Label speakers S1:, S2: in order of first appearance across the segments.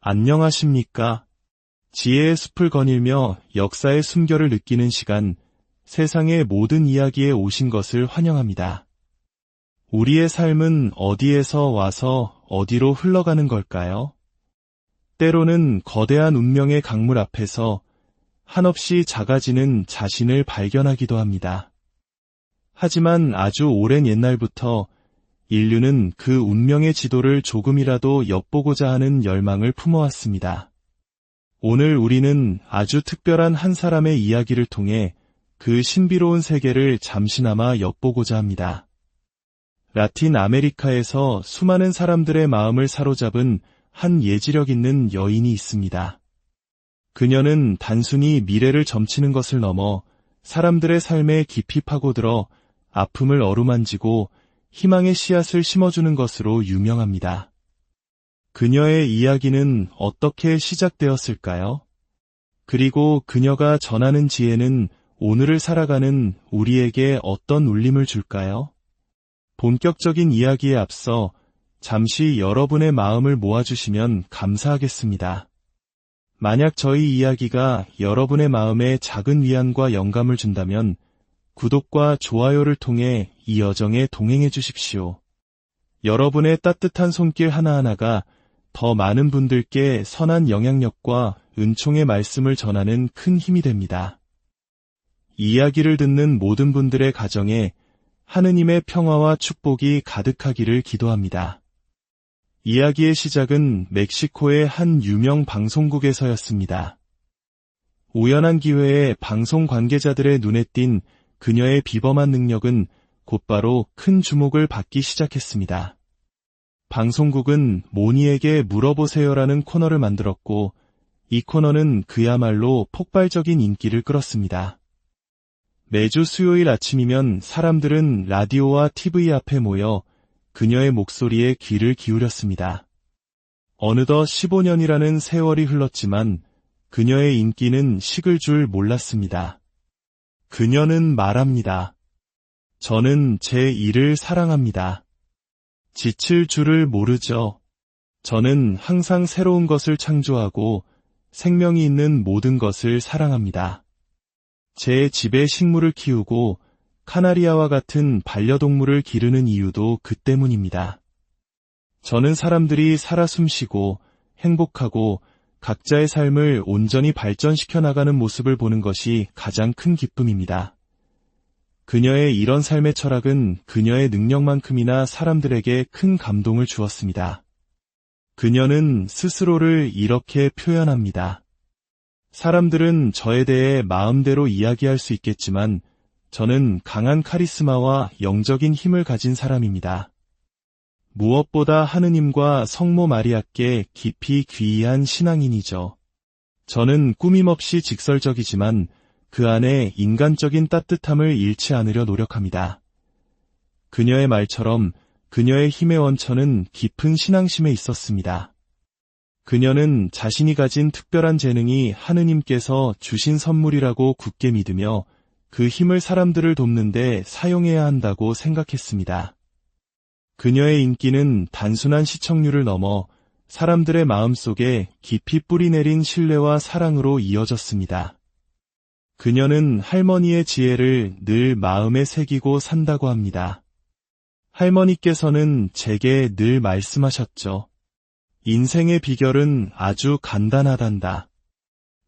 S1: 안녕하십니까? 지혜의 숲을 거닐며 역사의 숨결을 느끼는 시간, 세상의 모든 이야기에 오신 것을 환영합니다. 우리의 삶은 어디에서 와서 어디로 흘러가는 걸까요? 때로는 거대한 운명의 강물 앞에서 한없이 작아지는 자신을 발견하기도 합니다. 하지만 아주 오랜 옛날부터 인류는 그 운명의 지도를 조금이라도 엿보고자 하는 열망을 품어왔습니다. 오늘 우리는 아주 특별한 한 사람의 이야기를 통해 그 신비로운 세계를 잠시나마 엿보고자 합니다. 라틴 아메리카에서 수많은 사람들의 마음을 사로잡은 한 예지력 있는 여인이 있습니다. 그녀는 단순히 미래를 점치는 것을 넘어 사람들의 삶에 깊이 파고들어 아픔을 어루만지고 희망의 씨앗을 심어주는 것으로 유명합니다. 그녀의 이야기는 어떻게 시작되었을까요? 그리고 그녀가 전하는 지혜는 오늘을 살아가는 우리에게 어떤 울림을 줄까요? 본격적인 이야기에 앞서 잠시 여러분의 마음을 모아주시면 감사하겠습니다. 만약 저희 이야기가 여러분의 마음에 작은 위안과 영감을 준다면 구독과 좋아요를 통해 이 여정에 동행해 주십시오. 여러분의 따뜻한 손길 하나하나가 더 많은 분들께 선한 영향력과 은총의 말씀을 전하는 큰 힘이 됩니다. 이야기를 듣는 모든 분들의 가정에 하느님의 평화와 축복이 가득하기를 기도합니다. 이야기의 시작은 멕시코의 한 유명 방송국에서였습니다. 우연한 기회에 방송 관계자들의 눈에 띈 그녀의 비범한 능력은 곧바로 큰 주목을 받기 시작했습니다. 방송국은 모니에게 물어보세요라는 코너를 만들었고 이 코너는 그야말로 폭발적인 인기를 끌었습니다. 매주 수요일 아침이면 사람들은 라디오와 TV 앞에 모여 그녀의 목소리에 귀를 기울였습니다. 어느덧 15년이라는 세월이 흘렀지만 그녀의 인기는 식을 줄 몰랐습니다. 그녀는 말합니다. 저는 제 일을 사랑합니다. 지칠 줄을 모르죠. 저는 항상 새로운 것을 창조하고 생명이 있는 모든 것을 사랑합니다. 제 집에 식물을 키우고 카나리아와 같은 반려동물을 기르는 이유도 그 때문입니다. 저는 사람들이 살아 숨쉬고 행복하고 각자의 삶을 온전히 발전시켜 나가는 모습을 보는 것이 가장 큰 기쁨입니다. 그녀의 이런 삶의 철학은 그녀의 능력만큼이나 사람들에게 큰 감동을 주었습니다. 그녀는 스스로를 이렇게 표현합니다. 사람들은 저에 대해 마음대로 이야기할 수 있겠지만 저는 강한 카리스마와 영적인 힘을 가진 사람입니다. 무엇보다 하느님과 성모 마리아께 깊이 귀의한 신앙인이죠. 저는 꾸밈없이 직설적이지만 그 안에 인간적인 따뜻함을 잃지 않으려 노력합니다. 그녀의 말처럼 그녀의 힘의 원천은 깊은 신앙심에 있었습니다. 그녀는 자신이 가진 특별한 재능이 하느님께서 주신 선물이라고 굳게 믿으며 그 힘을 사람들을 돕는 데 사용해야 한다고 생각했습니다. 그녀의 인기는 단순한 시청률을 넘어 사람들의 마음속에 깊이 뿌리내린 신뢰와 사랑으로 이어졌습니다. 그녀는 할머니의 지혜를 늘 마음에 새기고 산다고 합니다. 할머니께서는 제게 늘 말씀하셨죠. 인생의 비결은 아주 간단하단다.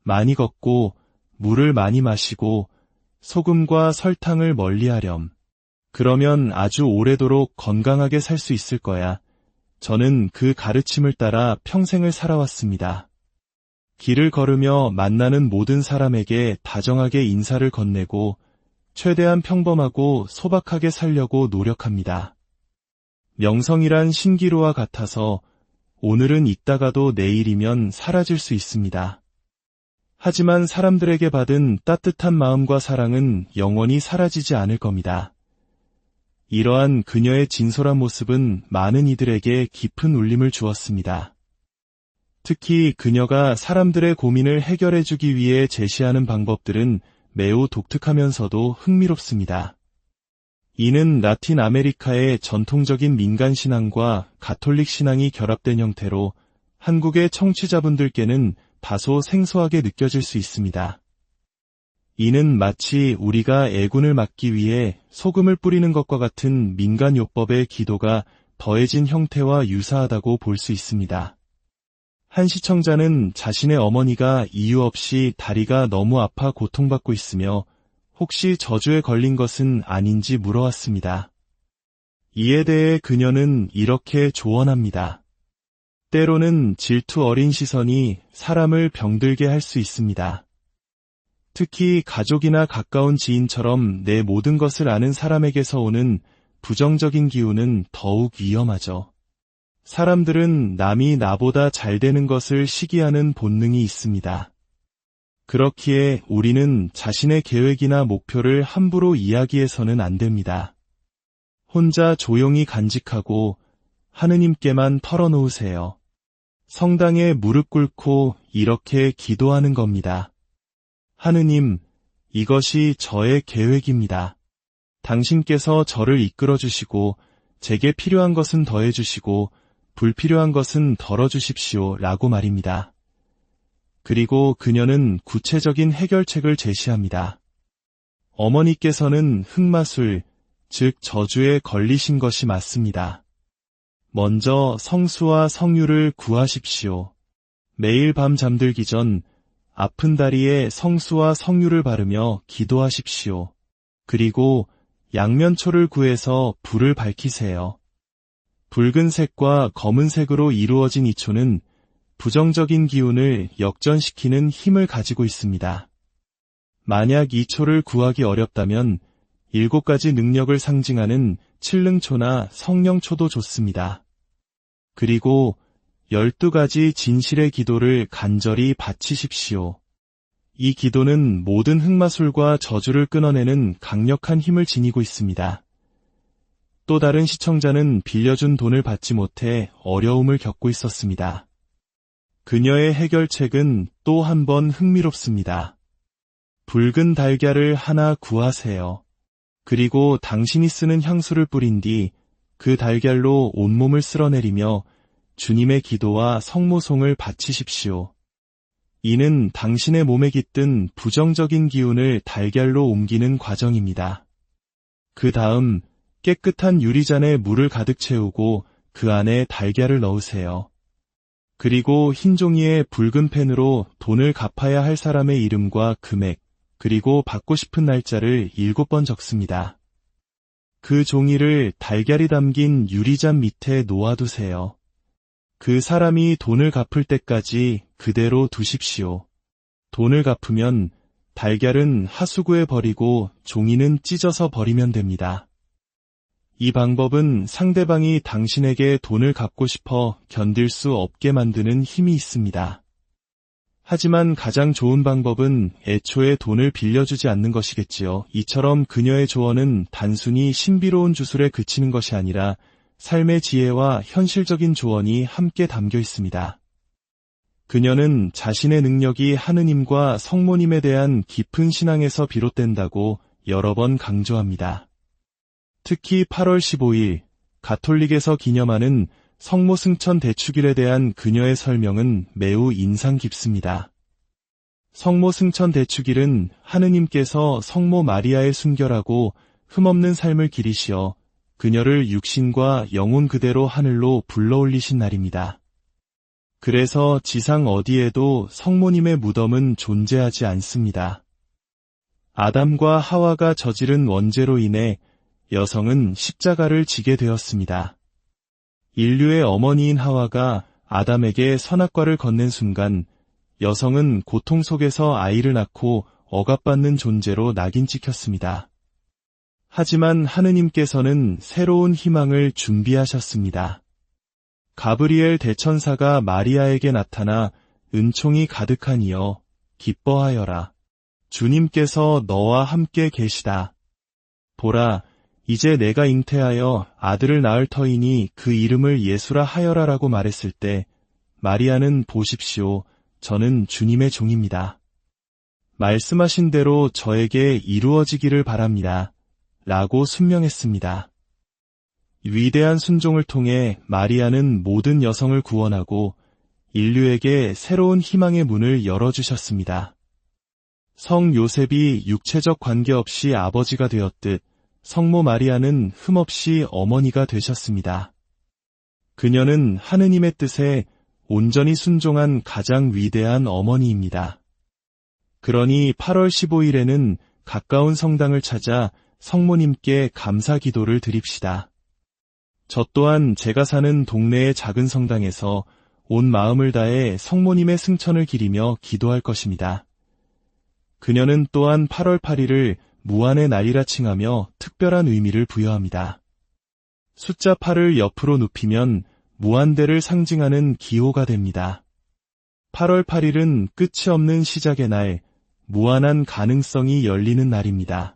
S1: 많이 걷고 물을 많이 마시고 소금과 설탕을 멀리하렴. 그러면 아주 오래도록 건강하게 살 수 있을 거야. 저는 그 가르침을 따라 평생을 살아왔습니다. 길을 걸으며 만나는 모든 사람에게 다정하게 인사를 건네고 최대한 평범하고 소박하게 살려고 노력합니다. 명성이란 신기루와 같아서 오늘은 있다가도 내일이면 사라질 수 있습니다. 하지만 사람들에게 받은 따뜻한 마음과 사랑은 영원히 사라지지 않을 겁니다. 이러한 그녀의 진솔한 모습은 많은 이들에게 깊은 울림을 주었습니다. 특히 그녀가 사람들의 고민을 해결해주기 위해 제시하는 방법들은 매우 독특하면서도 흥미롭습니다. 이는 라틴 아메리카의 전통적인 민간 신앙과 가톨릭 신앙이 결합된 형태로 한국의 청취자분들께는 다소 생소하게 느껴질 수 있습니다. 이는 마치 우리가 애군을 막기 위해 소금을 뿌리는 것과 같은 민간요법의 기도가 더해진 형태와 유사하다고 볼 수 있습니다. 한 시청자는 자신의 어머니가 이유 없이 다리가 너무 아파 고통받고 있으며 혹시 저주에 걸린 것은 아닌지 물어왔습니다. 이에 대해 그녀는 이렇게 조언합니다. 때로는 질투 어린 시선이 사람을 병들게 할 수 있습니다. 특히 가족이나 가까운 지인처럼 내 모든 것을 아는 사람에게서 오는 부정적인 기운은 더욱 위험하죠. 사람들은 남이 나보다 잘 되는 것을 시기하는 본능이 있습니다. 그렇기에 우리는 자신의 계획이나 목표를 함부로 이야기해서는 안 됩니다. 혼자 조용히 간직하고 하느님께만 털어놓으세요. 성당에 무릎 꿇고 이렇게 기도하는 겁니다. 하느님, 이것이 저의 계획입니다. 당신께서 저를 이끌어 주시고 제게 필요한 것은 더해 주시고 불필요한 것은 덜어 주십시오 라고 말입니다. 그리고 그녀는 구체적인 해결책을 제시합니다. 어머니께서는 흑마술, 즉 저주에 걸리신 것이 맞습니다. 먼저 성수와 성유를 구하십시오. 매일 밤 잠들기 전 아픈 다리에 성수와 성유를 바르며 기도하십시오. 그리고 양면초를 구해서 불을 밝히세요. 붉은색과 검은색으로 이루어진 이 초는 부정적인 기운을 역전시키는 힘을 가지고 있습니다. 만약 이 초를 구하기 어렵다면 7가지 능력을 상징하는 칠릉초나 성령초도 좋습니다. 그리고 12가지 진실의 기도를 간절히 바치십시오. 이 기도는 모든 흑마술과 저주를 끊어내는 강력한 힘을 지니고 있습니다. 또 다른 시청자는 빌려준 돈을 받지 못해 어려움을 겪고 있었습니다. 그녀의 해결책은 또 한 번 흥미롭습니다. 붉은 달걀을 하나 구하세요. 그리고 당신이 쓰는 향수를 뿌린 뒤 그 달걀로 온몸을 쓸어내리며 주님의 기도와 성모송을 바치십시오. 이는 당신의 몸에 깃든 부정적인 기운을 달걀로 옮기는 과정입니다. 그 다음 깨끗한 유리잔에 물을 가득 채우고 그 안에 달걀을 넣으세요. 그리고 흰 종이에 붉은 펜으로 돈을 갚아야 할 사람의 이름과 금액, 그리고 받고 싶은 날짜를 7번 적습니다. 그 종이를 달걀이 담긴 유리잔 밑에 놓아두세요. 그 사람이 돈을 갚을 때까지 그대로 두십시오. 돈을 갚으면 달걀은 하수구에 버리고 종이는 찢어서 버리면 됩니다. 이 방법은 상대방이 당신에게 돈을 갚고 싶어 견딜 수 없게 만드는 힘이 있습니다. 하지만 가장 좋은 방법은 애초에 돈을 빌려주지 않는 것이겠지요. 이처럼 그녀의 조언은 단순히 신비로운 주술에 그치는 것이 아니라 삶의 지혜와 현실적인 조언이 함께 담겨 있습니다. 그녀는 자신의 능력이 하느님과 성모님에 대한 깊은 신앙에서 비롯된다고 여러 번 강조합니다. 특히 8월 15일 가톨릭에서 기념하는 성모 승천 대축일에 대한 그녀의 설명은 매우 인상 깊습니다. 성모 승천 대축일은 하느님께서 성모 마리아의 순결하고 흠없는 삶을 기리시어 그녀를 육신과 영혼 그대로 하늘로 불러올리신 날입니다. 그래서 지상 어디에도 성모님의 무덤은 존재하지 않습니다. 아담과 하와가 저지른 원죄로 인해 여성은 십자가를 지게 되었습니다. 인류의 어머니인 하와가 아담에게 선악과를 건넨 순간 여성은 고통 속에서 아이를 낳고 억압받는 존재로 낙인 찍혔습니다. 하지만 하느님께서는 새로운 희망을 준비하셨습니다. 가브리엘 대천사가 마리아에게 나타나 은총이 가득하니여 기뻐하여라. 주님께서 너와 함께 계시다. 보라, 이제 내가 잉태하여 아들을 낳을 터이니 그 이름을 예수라 하여라라고 말했을 때 마리아는 보십시오. 저는 주님의 종입니다. 말씀하신 대로 저에게 이루어지기를 바랍니다. 라고 순명했습니다. 위대한 순종을 통해 마리아는 모든 여성을 구원하고 인류에게 새로운 희망의 문을 열어주셨습니다. 성 요셉이 육체적 관계없이 아버지가 되었듯 성모 마리아는 흠없이 어머니가 되셨습니다. 그녀는 하느님의 뜻에 온전히 순종한 가장 위대한 어머니입니다. 그러니 8월 15일에는 가까운 성당을 찾아 성모님께 감사 기도를 드립시다. 저 또한 제가 사는 동네의 작은 성당에서 온 마음을 다해 성모님의 승천을 기리며 기도할 것입니다. 그녀는 또한 8월 8일을 무한의 날이라 칭하며 특별한 의미를 부여합니다. 숫자 8을 옆으로 눕히면 무한대를 상징하는 기호가 됩니다. 8월 8일은 끝이 없는 시작의 날, 무한한 가능성이 열리는 날입니다.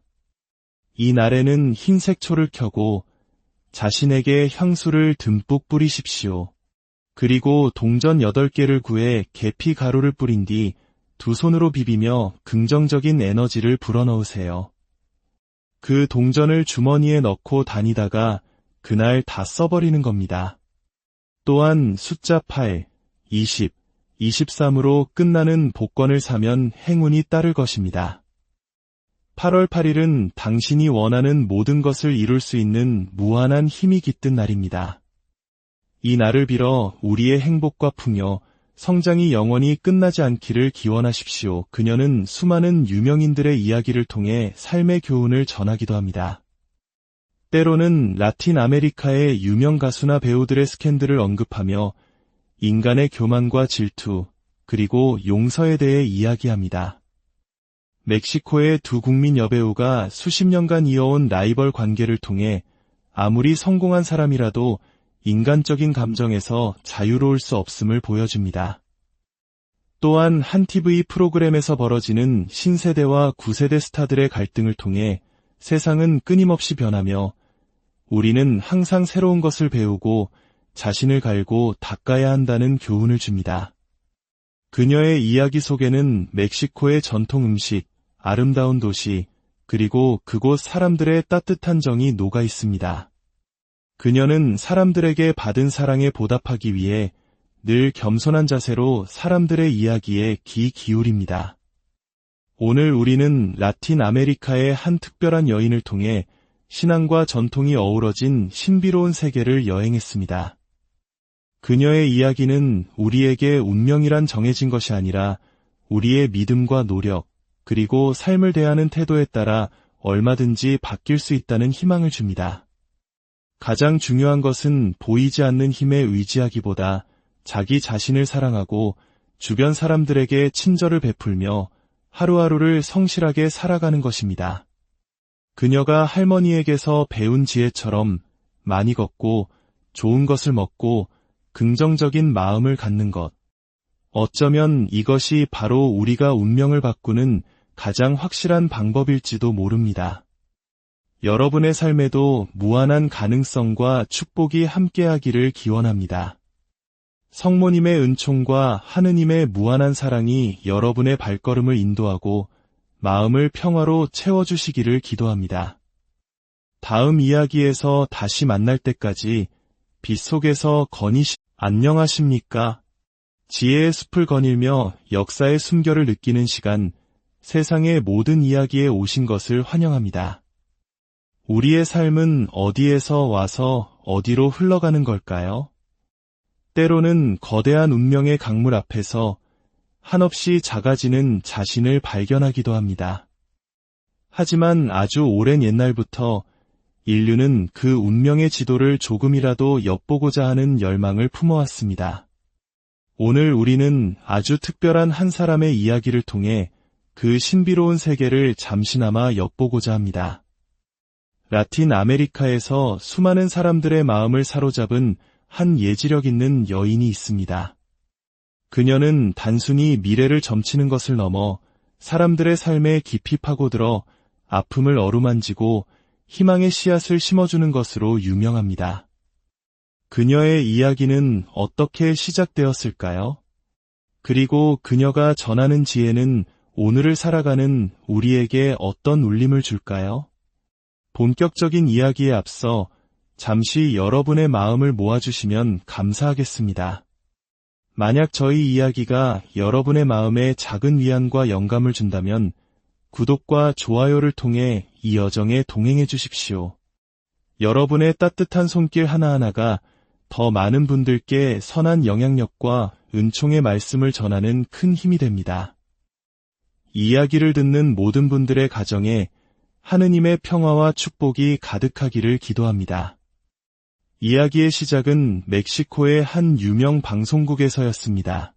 S1: 이 날에는 흰색 초를 켜고 자신에게 향수를 듬뿍 뿌리십시오. 그리고 동전 8개를 구해 계피 가루를 뿌린 뒤 두 손으로 비비며 긍정적인 에너지를 불어넣으세요. 그 동전을 주머니에 넣고 다니다가 그날 다 써버리는 겁니다. 또한 숫자 8, 20, 23으로 끝나는 복권을 사면 행운이 따를 것입니다. 8월 8일은 당신이 원하는 모든 것을 이룰 수 있는 무한한 힘이 깃든 날입니다. 이 날을 빌어 우리의 행복과 풍요, 성장이 영원히 끝나지 않기를 기원하십시오. 그녀는 수많은 유명인들의 이야기를 통해 삶의 교훈을 전하기도 합니다. 때로는 라틴 아메리카의 유명 가수나 배우들의 스캔들을 언급하며 인간의 교만과 질투, 그리고 용서에 대해 이야기합니다. 멕시코의 두 국민 여배우가 수십 년간 이어온 라이벌 관계를 통해 아무리 성공한 사람이라도 인간적인 감정에서 자유로울 수 없음을 보여줍니다. 또한 한 TV 프로그램에서 벌어지는 신세대와 구세대 스타들의 갈등을 통해 세상은 끊임없이 변하며 우리는 항상 새로운 것을 배우고 자신을 갈고 닦아야 한다는 교훈을 줍니다. 그녀의 이야기 속에는 멕시코의 전통 음식, 아름다운 도시, 그리고 그곳 사람들의 따뜻한 정이 녹아 있습니다. 그녀는 사람들에게 받은 사랑에 보답하기 위해 늘 겸손한 자세로 사람들의 이야기에 귀 기울입니다. 오늘 우리는 라틴 아메리카의 한 특별한 여인을 통해 신앙과 전통이 어우러진 신비로운 세계를 여행했습니다. 그녀의 이야기는 우리에게 운명이란 정해진 것이 아니라 우리의 믿음과 노력, 그리고 삶을 대하는 태도에 따라 얼마든지 바뀔 수 있다는 희망을 줍니다. 가장 중요한 것은 보이지 않는 힘에 의지하기보다 자기 자신을 사랑하고 주변 사람들에게 친절을 베풀며 하루하루를 성실하게 살아가는 것입니다. 그녀가 할머니에게서 배운 지혜처럼 많이 걷고 좋은 것을 먹고 긍정적인 마음을 갖는 것. 어쩌면 이것이 바로 우리가 운명을 바꾸는 가장 확실한 방법일지도 모릅니다. 여러분의 삶에도 무한한 가능성과 축복이 함께하기를 기원합니다. 성모님의 은총과 하느님의 무한한 사랑이 여러분의 발걸음을 인도하고 마음을 평화로 채워주시기를 기도합니다. 다음 이야기에서 다시 만날 때까지 빛 속에서 안녕하십니까? 지혜의 숲을 거닐며 역사의 숨결을 느끼는 시간, 세상의 모든 이야기에 오신 것을 환영합니다. 우리의 삶은 어디에서 와서 어디로 흘러가는 걸까요? 때로는 거대한 운명의 강물 앞에서 한없이 작아지는 자신을 발견하기도 합니다. 하지만 아주 오랜 옛날부터 인류는 그 운명의 지도를 조금이라도 엿보고자 하는 열망을 품어왔습니다. 오늘 우리는 아주 특별한 한 사람의 이야기를 통해 그 신비로운 세계를 잠시나마 엿보고자 합니다. 라틴 아메리카에서 수많은 사람들의 마음을 사로잡은 한 예지력 있는 여인이 있습니다. 그녀는 단순히 미래를 점치는 것을 넘어 사람들의 삶에 깊이 파고들어 아픔을 어루만지고 희망의 씨앗을 심어주는 것으로 유명합니다. 그녀의 이야기는 어떻게 시작되었을까요? 그리고 그녀가 전하는 지혜는 오늘을 살아가는 우리에게 어떤 울림을 줄까요? 본격적인 이야기에 앞서 잠시 여러분의 마음을 모아주시면 감사하겠습니다. 만약 저희 이야기가 여러분의 마음에 작은 위안과 영감을 준다면 구독과 좋아요를 통해 이 여정에 동행해 주십시오. 여러분의 따뜻한 손길 하나하나가 더 많은 분들께 선한 영향력과 은총의 말씀을 전하는 큰 힘이 됩니다. 이야기를 듣는 모든 분들의 가정에 하느님의 평화와 축복이 가득하기를 기도합니다. 이야기의 시작은 멕시코의 한 유명 방송국에서였습니다.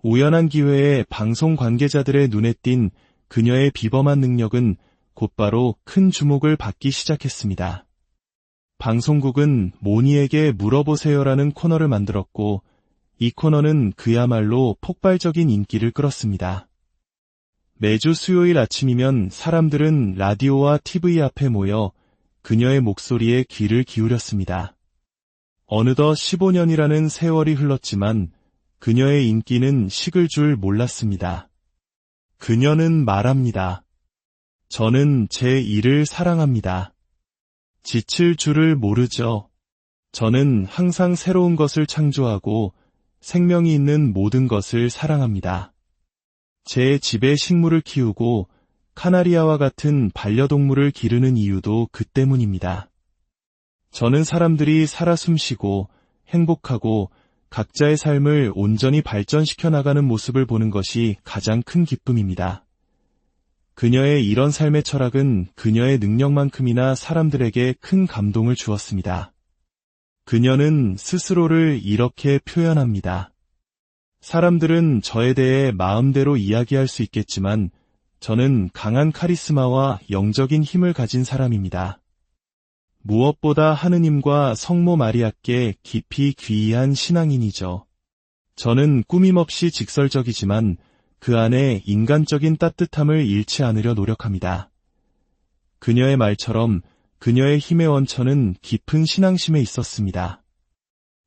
S1: 우연한 기회에 방송 관계자들의 눈에 띈 그녀의 비범한 능력은 곧바로 큰 주목을 받기 시작했습니다. 방송국은 모니에게 물어보세요라는 코너를 만들었고 이 코너는 그야말로 폭발적인 인기를 끌었습니다. 매주 수요일 아침이면 사람들은 라디오와 TV 앞에 모여 그녀의 목소리에 귀를 기울였습니다. 어느덧 15년이라는 세월이 흘렀지만 그녀의 인기는 식을 줄 몰랐습니다. 그녀는 말합니다. 저는 제 일을 사랑합니다. 지칠 줄을 모르죠. 저는 항상 새로운 것을 창조하고 생명이 있는 모든 것을 사랑합니다. 제 집에 식물을 키우고 카나리아와 같은 반려동물을 기르는 이유도 그 때문입니다. 저는 사람들이 살아 숨쉬고 행복하고 각자의 삶을 온전히 발전시켜 나가는 모습을 보는 것이 가장 큰 기쁨입니다. 그녀의 이런 삶의 철학은 그녀의 능력만큼이나 사람들에게 큰 감동을 주었습니다. 그녀는 스스로를 이렇게 표현합니다. 사람들은 저에 대해 마음대로 이야기할 수 있겠지만 저는 강한 카리스마와 영적인 힘을 가진 사람입니다. 무엇보다 하느님과 성모 마리아께 깊이 귀의한 신앙인이죠. 저는 꾸밈없이 직설적이지만 그 안에 인간적인 따뜻함을 잃지 않으려 노력합니다. 그녀의 말처럼 그녀의 힘의 원천은 깊은 신앙심에 있었습니다.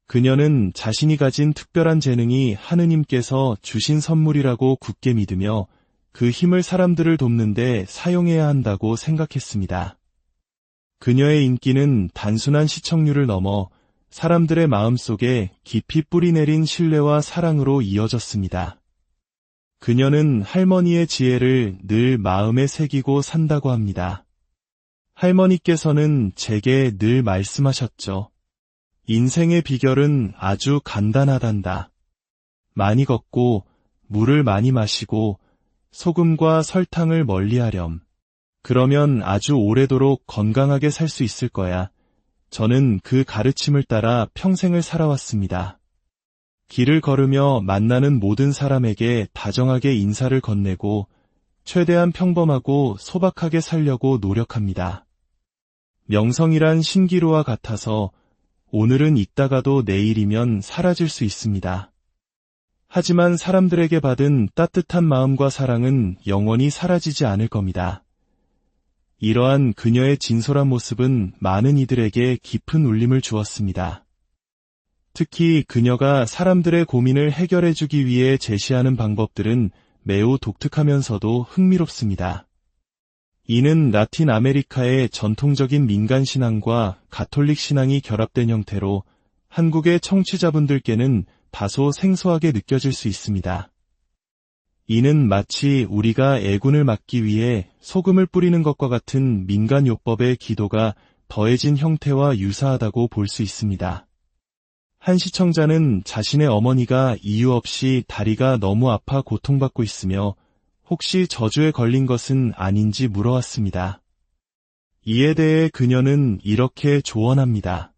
S1: 그녀는 자신이 가진 특별한 재능이 하느님께서 주신 선물이라고 굳게 믿으며 그 힘을 사람들을 돕는 데 사용해야 한다고 생각했습니다. 그녀의 인기는 단순한 시청률을 넘어 사람들의 마음속에 깊이 뿌리내린 신뢰와 사랑으로 이어졌습니다. 그녀는 할머니의 지혜를 늘 마음에 새기고 산다고 합니다. 할머니께서는 제게 늘 말씀하셨죠. 인생의 비결은 아주 간단하단다. 많이 걷고 물을 많이 마시고 소금과 설탕을 멀리하렴. 그러면 아주 오래도록 건강하게 살 수 있을 거야. 저는 그 가르침을 따라 평생을 살아왔습니다. 길을 걸으며 만나는 모든 사람에게 다정하게 인사를 건네고 최대한 평범하고 소박하게 살려고 노력합니다. 명성이란 신기루와 같아서 오늘은 있다가도 내일이면 사라질 수 있습니다. 하지만 사람들에게 받은 따뜻한 마음과 사랑은 영원히 사라지지 않을 겁니다. 이러한 그녀의 진솔한 모습은 많은 이들에게 깊은 울림을 주었습니다. 특히 그녀가 사람들의 고민을 해결해주기 위해 제시하는 방법들은 매우 독특하면서도 흥미롭습니다. 이는 라틴 아메리카의 전통적인 민간 신앙과 가톨릭 신앙이 결합된 형태로 한국의 청취자분들께는 다소 생소하게 느껴질 수 있습니다. 이는 마치 우리가 애군을 막기 위해 소금을 뿌리는 것과 같은 민간요법의 기도가 더해진 형태와 유사하다고 볼 수 있습니다. 한 시청자는 자신의 어머니가 이유 없이 다리가 너무 아파 고통받고 있으며 혹시 저주에 걸린 것은 아닌지 물어왔습니다. 이에 대해 그녀는 이렇게 조언합니다.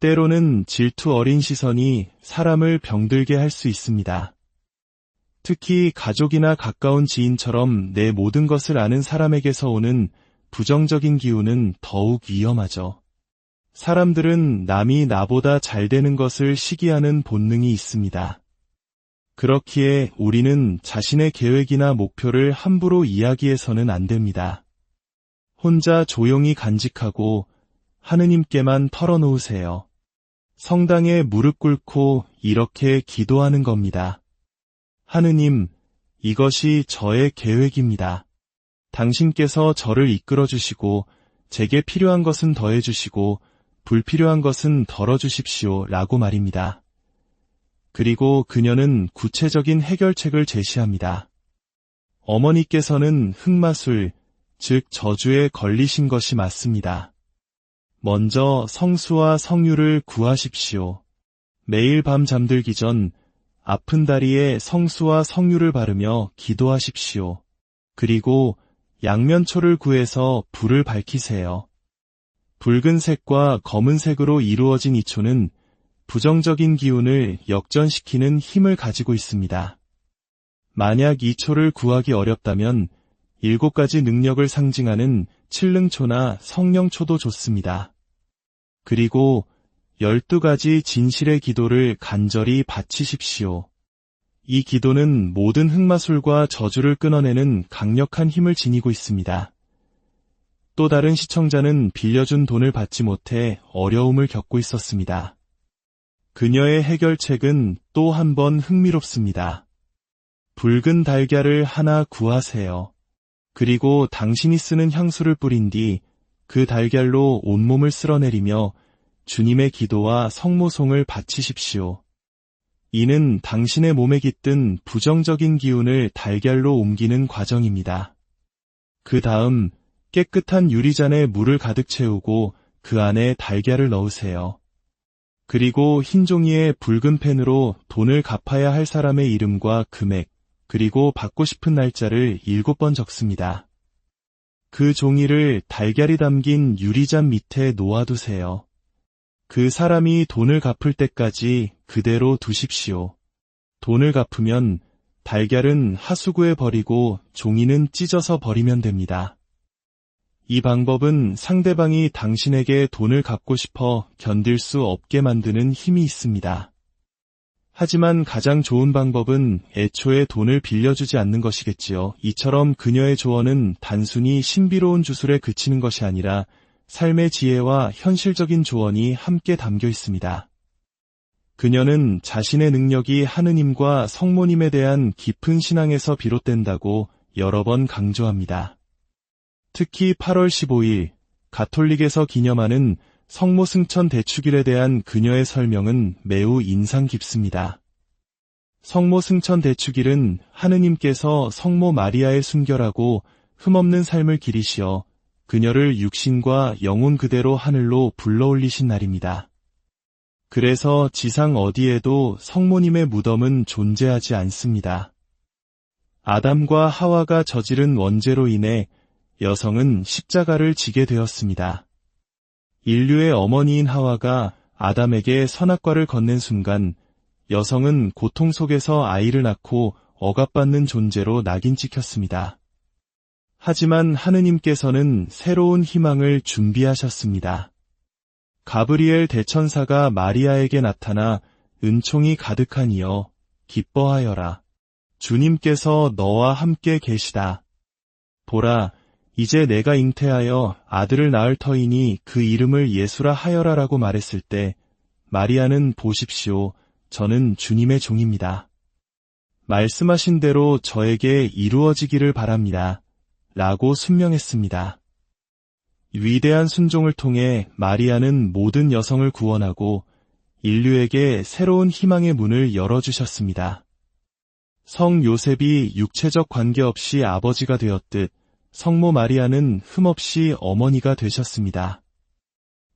S1: 때로는 질투 어린 시선이 사람을 병들게 할 수 있습니다. 특히 가족이나 가까운 지인처럼 내 모든 것을 아는 사람에게서 오는 부정적인 기운은 더욱 위험하죠. 사람들은 남이 나보다 잘 되는 것을 시기하는 본능이 있습니다. 그렇기에 우리는 자신의 계획이나 목표를 함부로 이야기해서는 안 됩니다. 혼자 조용히 간직하고 하느님께만 털어놓으세요. 성당에 무릎 꿇고 이렇게 기도하는 겁니다. 하느님, 이것이 저의 계획입니다. 당신께서 저를 이끌어 주시고 제게 필요한 것은 더해 주시고 불필요한 것은 덜어 주십시오 라고 말입니다. 그리고 그녀는 구체적인 해결책을 제시합니다. 어머니께서는 흑마술, 즉 저주에 걸리신 것이 맞습니다. 먼저 성수와 성유를 구하십시오. 매일 밤 잠들기 전 아픈 다리에 성수와 성유를 바르며 기도하십시오. 그리고 양면초를 구해서 불을 밝히세요. 붉은색과 검은색으로 이루어진 이 초는 부정적인 기운을 역전시키는 힘을 가지고 있습니다. 만약 이 초를 구하기 어렵다면 7가지 능력을 상징하는 칠릉초나 성령초도 좋습니다. 그리고 12가지 진실의 기도를 간절히 바치십시오. 이 기도는 모든 흑마술과 저주를 끊어내는 강력한 힘을 지니고 있습니다. 또 다른 시청자는 빌려준 돈을 받지 못해 어려움을 겪고 있었습니다. 그녀의 해결책은 또 한 번 흥미롭습니다. 붉은 달걀을 하나 구하세요. 그리고 당신이 쓰는 향수를 뿌린 뒤 그 달걀로 온몸을 쓸어내리며 주님의 기도와 성모송을 바치십시오. 이는 당신의 몸에 깃든 부정적인 기운을 달걀로 옮기는 과정입니다. 그 다음 깨끗한 유리잔에 물을 가득 채우고 그 안에 달걀을 넣으세요. 그리고 흰 종이에 붉은 펜으로 돈을 갚아야 할 사람의 이름과 금액, 그리고 받고 싶은 날짜를 7번 적습니다. 그 종이를 달걀이 담긴 유리잔 밑에 놓아두세요. 그 사람이 돈을 갚을 때까지 그대로 두십시오. 돈을 갚으면 달걀은 하수구에 버리고 종이는 찢어서 버리면 됩니다. 이 방법은 상대방이 당신에게 돈을 갚고 싶어 견딜 수 없게 만드는 힘이 있습니다. 하지만 가장 좋은 방법은 애초에 돈을 빌려주지 않는 것이겠지요. 이처럼 그녀의 조언은 단순히 신비로운 주술에 그치는 것이 아니라 삶의 지혜와 현실적인 조언이 함께 담겨 있습니다. 그녀는 자신의 능력이 하느님과 성모님에 대한 깊은 신앙에서 비롯된다고 여러 번 강조합니다. 특히 8월 15일 가톨릭에서 기념하는 성모 승천 대축일에 대한 그녀의 설명은 매우 인상 깊습니다. 성모 승천 대축일은 하느님께서 성모 마리아의 순결하고 흠없는 삶을 기리시어 그녀를 육신과 영혼 그대로 하늘로 불러올리신 날입니다. 그래서 지상 어디에도 성모님의 무덤은 존재하지 않습니다. 아담과 하와가 저지른 원죄로 인해 여성은 십자가를 지게 되었습니다. 인류의 어머니인 하와가 아담에게 선악과를 건넨 순간 여성은 고통 속에서 아이를 낳고 억압받는 존재로 낙인 찍혔습니다. 하지만 하느님께서는 새로운 희망을 준비하셨습니다. 가브리엘 대천사가 마리아에게 나타나 은총이 가득하니여 기뻐하여라. 주님께서 너와 함께 계시다. 보라, 이제 내가 잉태하여 아들을 낳을 터이니 그 이름을 예수라 하여라라고 말했을 때 마리아는 보십시오. 저는 주님의 종입니다. 말씀하신 대로 저에게 이루어지기를 바랍니다. 라고 순명했습니다. 위대한 순종을 통해 마리아는 모든 여성을 구원하고 인류에게 새로운 희망의 문을 열어주셨습니다. 성 요셉이 육체적 관계없이 아버지가 되었듯 성모 마리아는 흠없이 어머니가 되셨습니다.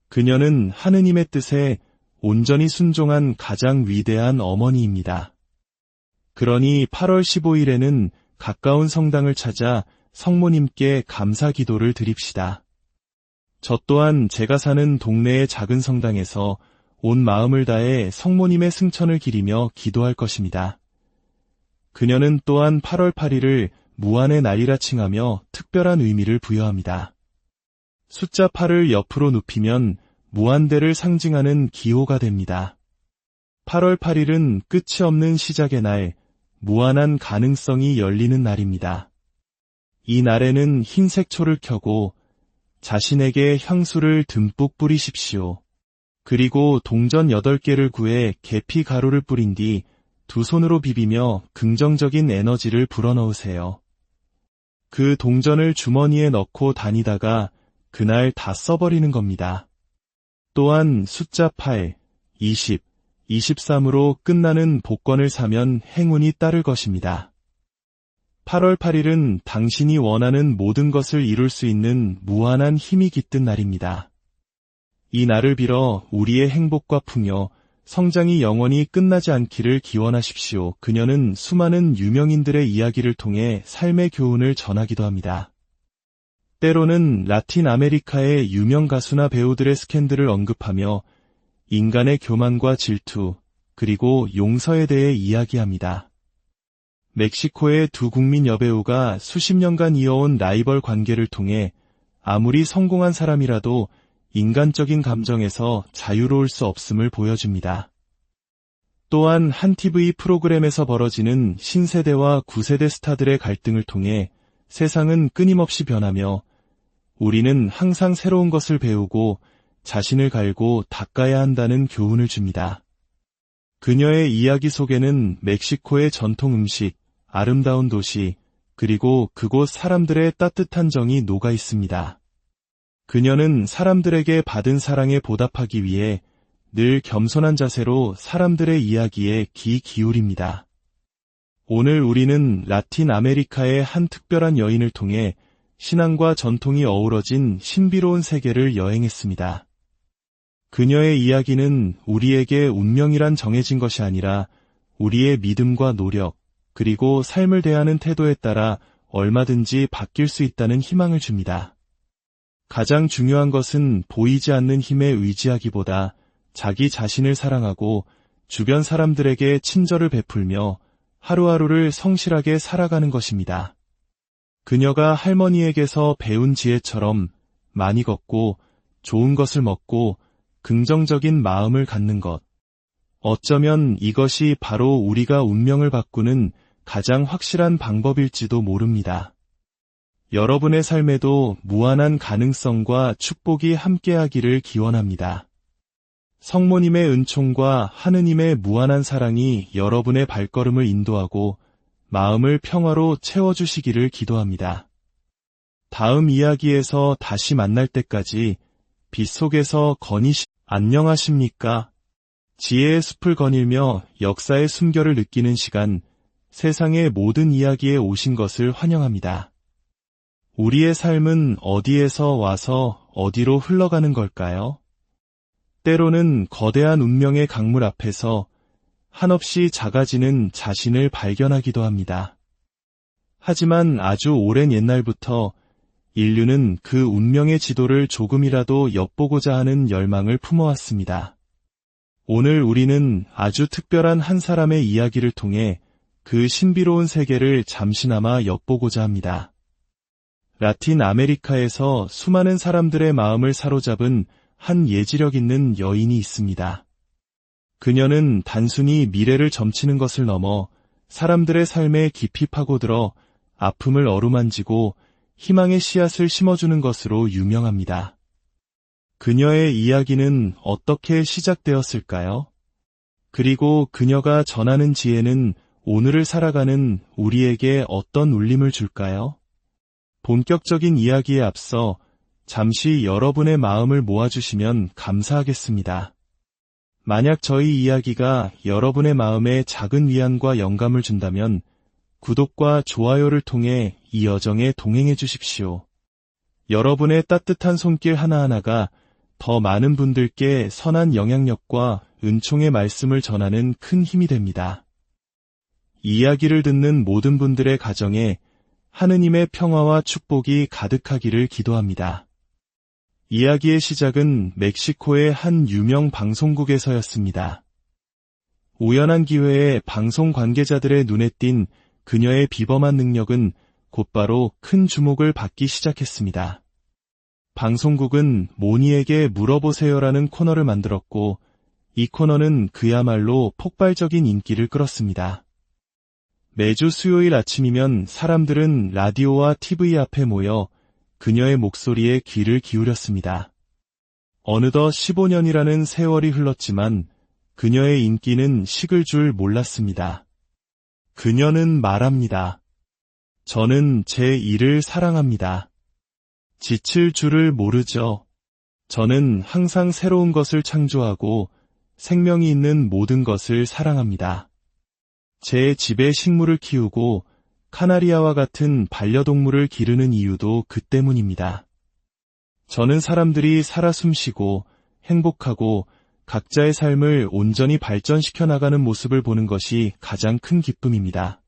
S1: 그녀는 하느님의 뜻에 온전히 순종한 가장 위대한 어머니입니다. 그러니 8월 15일에는 가까운 성당을 찾아 성모님께 감사 기도를 드립시다. 저 또한 제가 사는 동네의 작은 성당에서 온 마음을 다해 성모님의 승천을 기리며 기도할 것입니다. 그녀는 또한 8월 8일을 무한의 날이라 칭하며 특별한 의미를 부여합니다. 숫자 8을 옆으로 눕히면 무한대를 상징하는 기호가 됩니다. 8월 8일은 끝이 없는 시작의 날, 무한한 가능성이 열리는 날입니다. 이 날에는 흰색 초를 켜고 자신에게 향수를 듬뿍 뿌리십시오. 그리고 동전 8개를 구해 계피 가루를 뿌린 뒤 두 손으로 비비며 긍정적인 에너지를 불어넣으세요. 그 동전을 주머니에 넣고 다니다가 그날 다 써버리는 겁니다. 또한 숫자 8, 20, 23으로 끝나는 복권을 사면 행운이 따를 것입니다. 8월 8일은 당신이 원하는 모든 것을 이룰 수 있는 무한한 힘이 깃든 날입니다. 이 날을 빌어 우리의 행복과 풍요, 성장이 영원히 끝나지 않기를 기원하십시오. 그녀는 수많은 유명인들의 이야기를 통해 삶의 교훈을 전하기도 합니다. 때로는 라틴 아메리카의 유명 가수나 배우들의 스캔들을 언급하며 인간의 교만과 질투, 그리고 용서에 대해 이야기합니다. 멕시코의 두 국민 여배우가 수십 년간 이어온 라이벌 관계를 통해 아무리 성공한 사람이라도 인간적인 감정에서 자유로울 수 없음을 보여줍니다. 또한 한 TV 프로그램에서 벌어지는 신세대와 구세대 스타들의 갈등을 통해 세상은 끊임없이 변하며 우리는 항상 새로운 것을 배우고 자신을 갈고 닦아야 한다는 교훈을 줍니다. 그녀의 이야기 속에는 멕시코의 전통 음식, 아름다운 도시, 그리고 그곳 사람들의 따뜻한 정이 녹아 있습니다. 그녀는 사람들에게 받은 사랑에 보답하기 위해 늘 겸손한 자세로 사람들의 이야기에 귀 기울입니다. 오늘 우리는 라틴 아메리카의 한 특별한 여인을 통해 신앙과 전통이 어우러진 신비로운 세계를 여행했습니다. 그녀의 이야기는 우리에게 운명이란 정해진 것이 아니라 우리의 믿음과 노력, 그리고 삶을 대하는 태도에 따라 얼마든지 바뀔 수 있다는 희망을 줍니다. 가장 중요한 것은 보이지 않는 힘에 의지하기보다 자기 자신을 사랑하고 주변 사람들에게 친절을 베풀며 하루하루를 성실하게 살아가는 것입니다. 그녀가 할머니에게서 배운 지혜처럼 많이 걷고 좋은 것을 먹고 긍정적인 마음을 갖는 것. 어쩌면 이것이 바로 우리가 운명을 바꾸는 가장 확실한 방법일지도 모릅니다. 여러분의 삶에도 무한한 가능성과 축복이 함께하기를 기원합니다. 성모님의 은총과 하느님의 무한한 사랑이 여러분의 발걸음을 인도하고 마음을 평화로 채워주시기를 기도합니다. 다음 이야기에서 다시 만날 때까지 빛 속에서 안녕하십니까? 지혜의 숲을 거닐며 역사의 숨결을 느끼는 시간, 세상의 모든 이야기에 오신 것을 환영합니다. 우리의 삶은 어디에서 와서 어디로 흘러가는 걸까요? 때로는 거대한 운명의 강물 앞에서 한없이 작아지는 자신을 발견하기도 합니다. 하지만 아주 오랜 옛날부터 인류는 그 운명의 지도를 조금이라도 엿보고자 하는 열망을 품어왔습니다. 오늘 우리는 아주 특별한 한 사람의 이야기를 통해 그 신비로운 세계를 잠시나마 엿보고자 합니다. 라틴 아메리카에서 수많은 사람들의 마음을 사로잡은 한 예지력 있는 여인이 있습니다. 그녀는 단순히 미래를 점치는 것을 넘어 사람들의 삶에 깊이 파고들어 아픔을 어루만지고 희망의 씨앗을 심어주는 것으로 유명합니다. 그녀의 이야기는 어떻게 시작되었을까요? 그리고 그녀가 전하는 지혜는 오늘을 살아가는 우리에게 어떤 울림을 줄까요? 본격적인 이야기에 앞서 잠시 여러분의 마음을 모아주시면 감사하겠습니다. 만약 저희 이야기가 여러분의 마음에 작은 위안과 영감을 준다면 구독과 좋아요를 통해 이 여정에 동행해 주십시오. 여러분의 따뜻한 손길 하나하나가 더 많은 분들께 선한 영향력과 은총의 말씀을 전하는 큰 힘이 됩니다. 이야기를 듣는 모든 분들의 가정에 하느님의 평화와 축복이 가득하기를 기도합니다. 이야기의 시작은 멕시코의 한 유명 방송국에서였습니다. 우연한 기회에 방송 관계자들의 눈에 띈 그녀의 비범한 능력은 곧바로 큰 주목을 받기 시작했습니다. 방송국은 모니에게 물어보세요라는 코너를 만들었고 이 코너는 그야말로 폭발적인 인기를 끌었습니다. 매주 수요일 아침이면 사람들은 라디오와 TV 앞에 모여 그녀의 목소리에 귀를 기울였습니다. 어느덧 15년이라는 세월이 흘렀지만 그녀의 인기는 식을 줄 몰랐습니다. 그녀는 말합니다. 저는 제 일을 사랑합니다. 지칠 줄을 모르죠. 저는 항상 새로운 것을 창조하고 생명이 있는 모든 것을 사랑합니다. 제 집에 식물을 키우고 카나리아와 같은 반려동물을 기르는 이유도 그 때문입니다. 저는 사람들이 살아 숨쉬고 행복하고 각자의 삶을 온전히 발전시켜 나가는 모습을 보는 것이 가장 큰 기쁨입니다.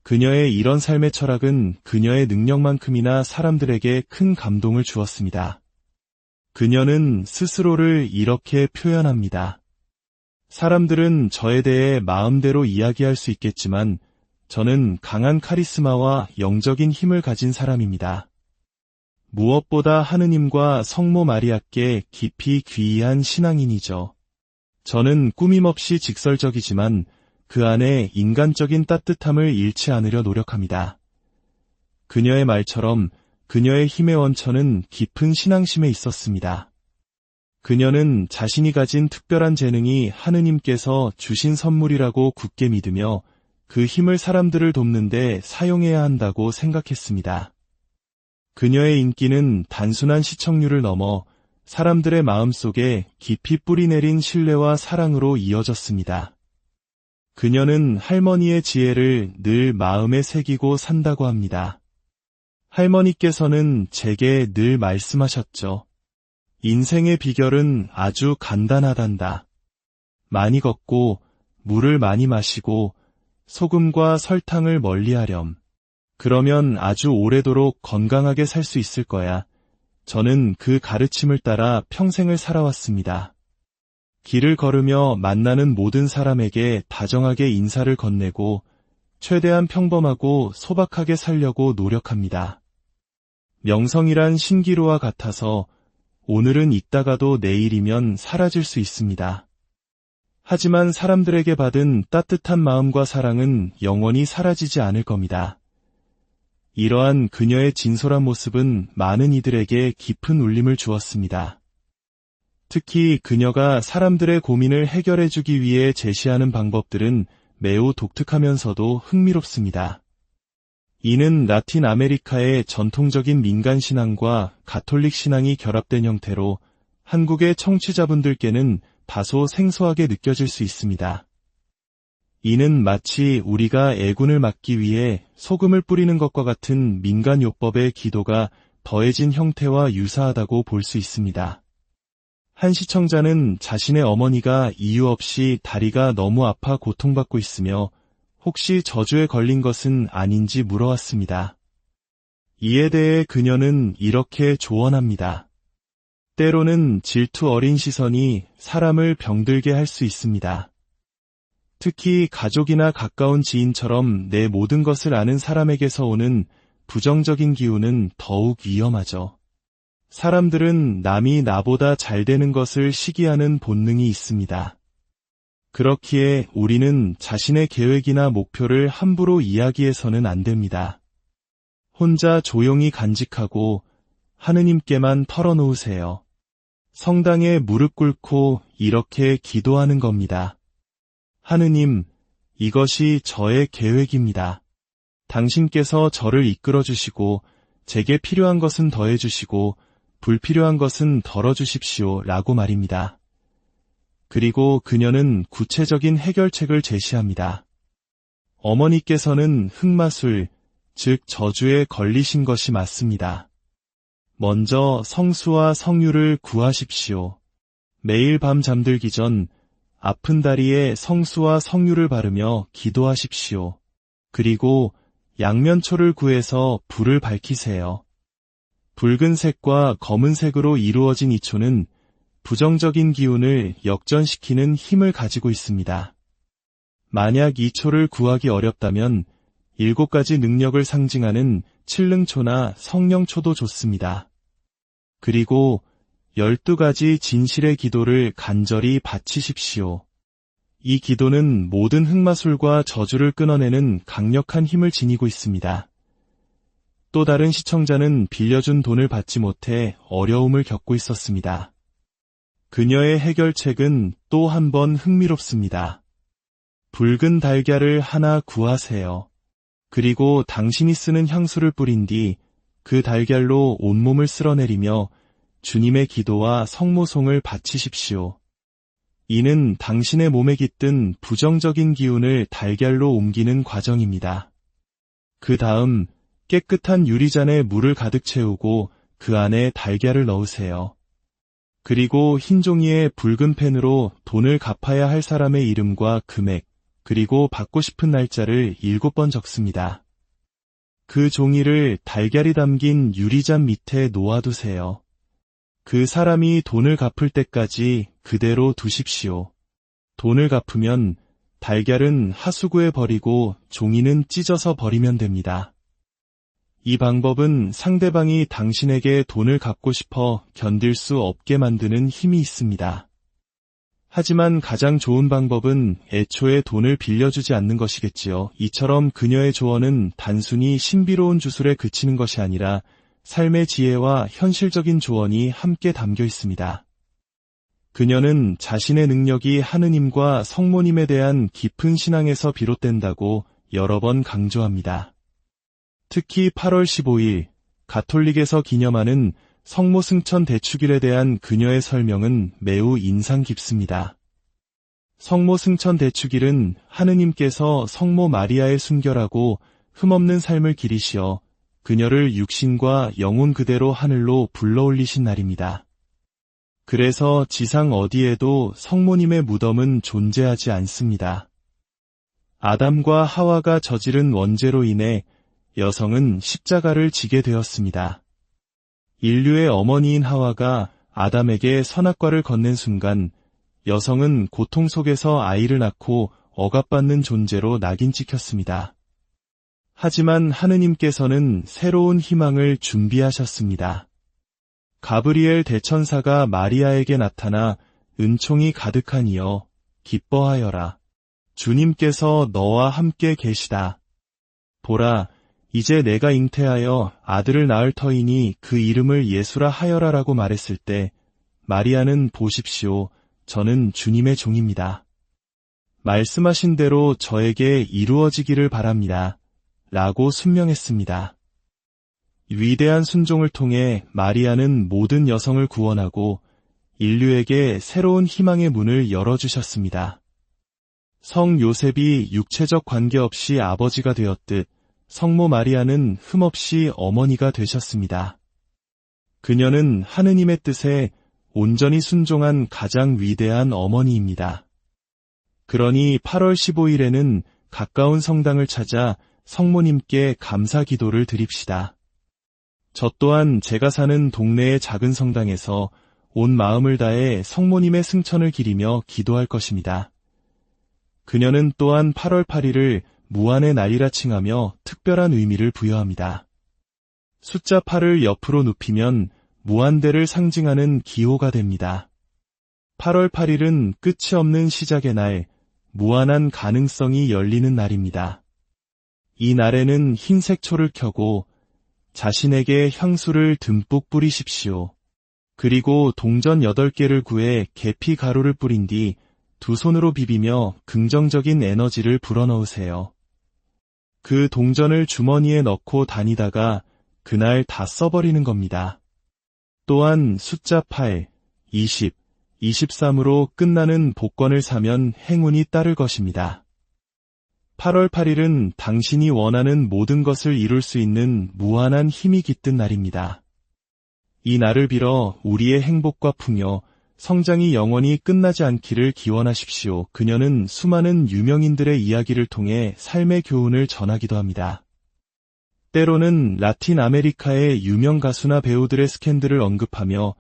S1: 그녀의 이런 삶의 철학은 그녀의 능력만큼이나 사람들에게 큰 감동을 주었습니다. 그녀는 스스로를 이렇게 표현합니다. 사람들은 저에 대해 마음대로 이야기할 수 있겠지만 저는 강한 카리스마와 영적인 힘을 가진 사람입니다. 무엇보다 하느님과 성모 마리아께 깊이 귀의한 신앙인이죠. 저는 꾸밈없이 직설적이지만 그 안에 인간적인 따뜻함을 잃지 않으려 노력합니다. 그녀의 말처럼 그녀의 힘의 원천은 깊은 신앙심에 있었습니다. 그녀는 자신이 가진 특별한 재능이 하느님께서 주신 선물이라고 굳게 믿으며 그 힘을 사람들을 돕는 데 사용해야 한다고 생각했습니다. 그녀의 인기는 단순한 시청률을 넘어 사람들의 마음속에 깊이 뿌리내린 신뢰와 사랑으로 이어졌습니다. 그녀는 할머니의 지혜를 늘 마음에 새기고 산다고 합니다. 할머니께서는 제게 늘 말씀하셨죠. 인생의 비결은 아주 간단하단다. 많이 걷고 물을 많이 마시고 소금과 설탕을 멀리하렴. 그러면 아주 오래도록 건강하게 살 수 있을 거야. 저는 그 가르침을 따라 평생을 살아왔습니다. 길을 걸으며 만나는 모든 사람에게 다정하게 인사를 건네고 최대한 평범하고 소박하게 살려고 노력합니다. 명성이란 신기루와 같아서 오늘은 있다가도 내일이면 사라질 수 있습니다. 하지만 사람들에게 받은 따뜻한 마음과 사랑은 영원히 사라지지 않을 겁니다. 이러한 그녀의 진솔한 모습은 많은 이들에게 깊은 울림을 주었습니다. 특히 그녀가 사람들의 고민을 해결해주기 위해 제시하는 방법들은 매우 독특하면서도 흥미롭습니다. 이는 라틴 아메리카의 전통적인 민간 신앙과 가톨릭 신앙이 결합된 형태로 한국의 청취자분들께는 다소 생소하게 느껴질 수 있습니다. 이는 마치 우리가 애군을 막기 위해 소금을 뿌리는 것과 같은 민간요법의 기도가 더해진 형태와 유사하다고 볼 수 있습니다. 한 시청자는 자신의 어머니가 이유 없이 다리가 너무 아파 고통받고 있으며 혹시 저주에 걸린 것은 아닌지 물어왔습니다. 이에 대해 그녀는 이렇게 조언합니다. 때로는 질투 어린 시선이 사람을 병들게 할 수 있습니다. 특히 가족이나 가까운 지인처럼 내 모든 것을 아는 사람에게서 오는 부정적인 기운은 더욱 위험하죠. 사람들은 남이 나보다 잘 되는 것을 시기하는 본능이 있습니다. 그렇기에 우리는 자신의 계획이나 목표를 함부로 이야기해서는 안 됩니다. 혼자 조용히 간직하고 하느님께만 털어놓으세요. 성당에 무릎 꿇고 이렇게 기도하는 겁니다. 하느님, 이것이 저의 계획입니다. 당신께서 저를 이끌어 주시고 제게 필요한 것은 더해 주시고 불필요한 것은 덜어 주십시오 라고 말입니다. 그리고 그녀는 구체적인 해결책을 제시합니다. 어머니께서는 흑마술, 즉 저주에 걸리신 것이 맞습니다. 먼저 성수와 성유를 구하십시오. 매일 밤 잠들기 전 아픈 다리에 성수와 성유를 바르며 기도하십시오. 그리고 양면초를 구해서 불을 밝히세요. 붉은색과 검은색으로 이루어진 이 초는 부정적인 기운을 역전시키는 힘을 가지고 있습니다. 만약 이 초를 구하기 어렵다면 7가지 능력을 상징하는 칠릉초나 성령초도 좋습니다. 그리고 12가지 진실의 기도를 간절히 바치십시오. 이 기도는 모든 흑마술과 저주를 끊어내는 강력한 힘을 지니고 있습니다. 또 다른 시청자는 빌려준 돈을 받지 못해 어려움을 겪고 있었습니다. 그녀의 해결책은 또 한 번 흥미롭습니다. 붉은 달걀을 하나 구하세요. 그리고 당신이 쓰는 향수를 뿌린 뒤 그 달걀로 온몸을 쓸어내리며 주님의 기도와 성모송을 바치십시오. 이는 당신의 몸에 깃든 부정적인 기운을 달걀로 옮기는 과정입니다. 그 다음 깨끗한 유리잔에 물을 가득 채우고 그 안에 달걀을 넣으세요. 그리고 흰 종이에 붉은 펜으로 돈을 갚아야 할 사람의 이름과 금액, 그리고 받고 싶은 날짜를 7번 적습니다. 그 종이를 달걀이 담긴 유리잔 밑에 놓아두세요. 그 사람이 돈을 갚을 때까지 그대로 두십시오. 돈을 갚으면 달걀은 하수구에 버리고 종이는 찢어서 버리면 됩니다. 이 방법은 상대방이 당신에게 돈을 갚고 싶어 견딜 수 없게 만드는 힘이 있습니다. 하지만 가장 좋은 방법은 애초에 돈을 빌려주지 않는 것이겠지요. 이처럼 그녀의 조언은 단순히 신비로운 주술에 그치는 것이 아니라 삶의 지혜와 현실적인 조언이 함께 담겨 있습니다. 그녀는 자신의 능력이 하느님과 성모님에 대한 깊은 신앙에서 비롯된다고 여러 번 강조합니다. 특히 8월 15일 가톨릭에서 기념하는 성모 승천 대축일에 대한 그녀의 설명은 매우 인상 깊습니다. 성모 승천 대축일은 하느님께서 성모 마리아의 순결하고 흠없는 삶을 기리시어 그녀를 육신과 영혼 그대로 하늘로 불러올리신 날입니다. 그래서 지상 어디에도 성모님의 무덤은 존재하지 않습니다. 아담과 하와가 저지른 원죄로 인해 여성은 십자가를 지게 되었습니다. 인류의 어머니인 하와가 아담에게 선악과를 건넨 순간 여성은 고통 속에서 아이를 낳고 억압받는 존재로 낙인 찍혔습니다. 하지만 하느님께서는 새로운 희망을 준비하셨습니다. 가브리엘 대천사가 마리아에게 나타나 은총이 가득하니여 기뻐하여라. 주님께서 너와 함께 계시다. 보라, 이제 내가 잉태하여 아들을 낳을 터이니 그 이름을 예수라 하여라라고 말했을 때 마리아는 보십시오. 저는 주님의 종입니다. 말씀하신 대로 저에게 이루어지기를 바랍니다. 라고 순명했습니다. 위대한 순종을 통해 마리아는 모든 여성을 구원하고 인류에게 새로운 희망의 문을 열어주셨습니다. 성 요셉이 육체적 관계없이 아버지가 되었듯 성모 마리아는 흠없이 어머니가 되셨습니다. 그녀는 하느님의 뜻에 온전히 순종한 가장 위대한 어머니입니다. 그러니 8월 15일에는 가까운 성당을 찾아 성모님께 감사 기도를 드립시다. 저 또한 제가 사는 동네의 작은 성당에서 온 마음을 다해 성모님의 승천을 기리며 기도할 것입니다. 그녀는 또한 8월 8일을 무한의 날이라 칭하며 특별한 의미를 부여합니다. 숫자 8을 옆으로 눕히면 무한대를 상징하는 기호가 됩니다. 8월 8일은 끝이 없는 시작의 날, 무한한 가능성이 열리는 날입니다. 이 날에는 흰색 초를 켜고 자신에게 향수를 듬뿍 뿌리십시오. 그리고 동전 8개를 구해 계피 가루를 뿌린 뒤 두 손으로 비비며 긍정적인 에너지를 불어넣으세요. 그 동전을 주머니에 넣고 다니다가 그날 다 써버리는 겁니다. 또한 숫자 8, 20, 23으로 끝나는 복권을 사면 행운이 따를 것입니다. 8월 8일은 당신이 원하는 모든 것을 이룰 수 있는 무한한 힘이 깃든 날입니다. 이 날을 빌어 우리의 행복과 풍요, 성장이 영원히 끝나지 않기를 기원하십시오. 그녀는 수많은 유명인들의 이야기를 통해 삶의 교훈을 전하기도 합니다. 때로는 라틴 아메리카의 유명 가수나 배우들의 스캔들을 언급하며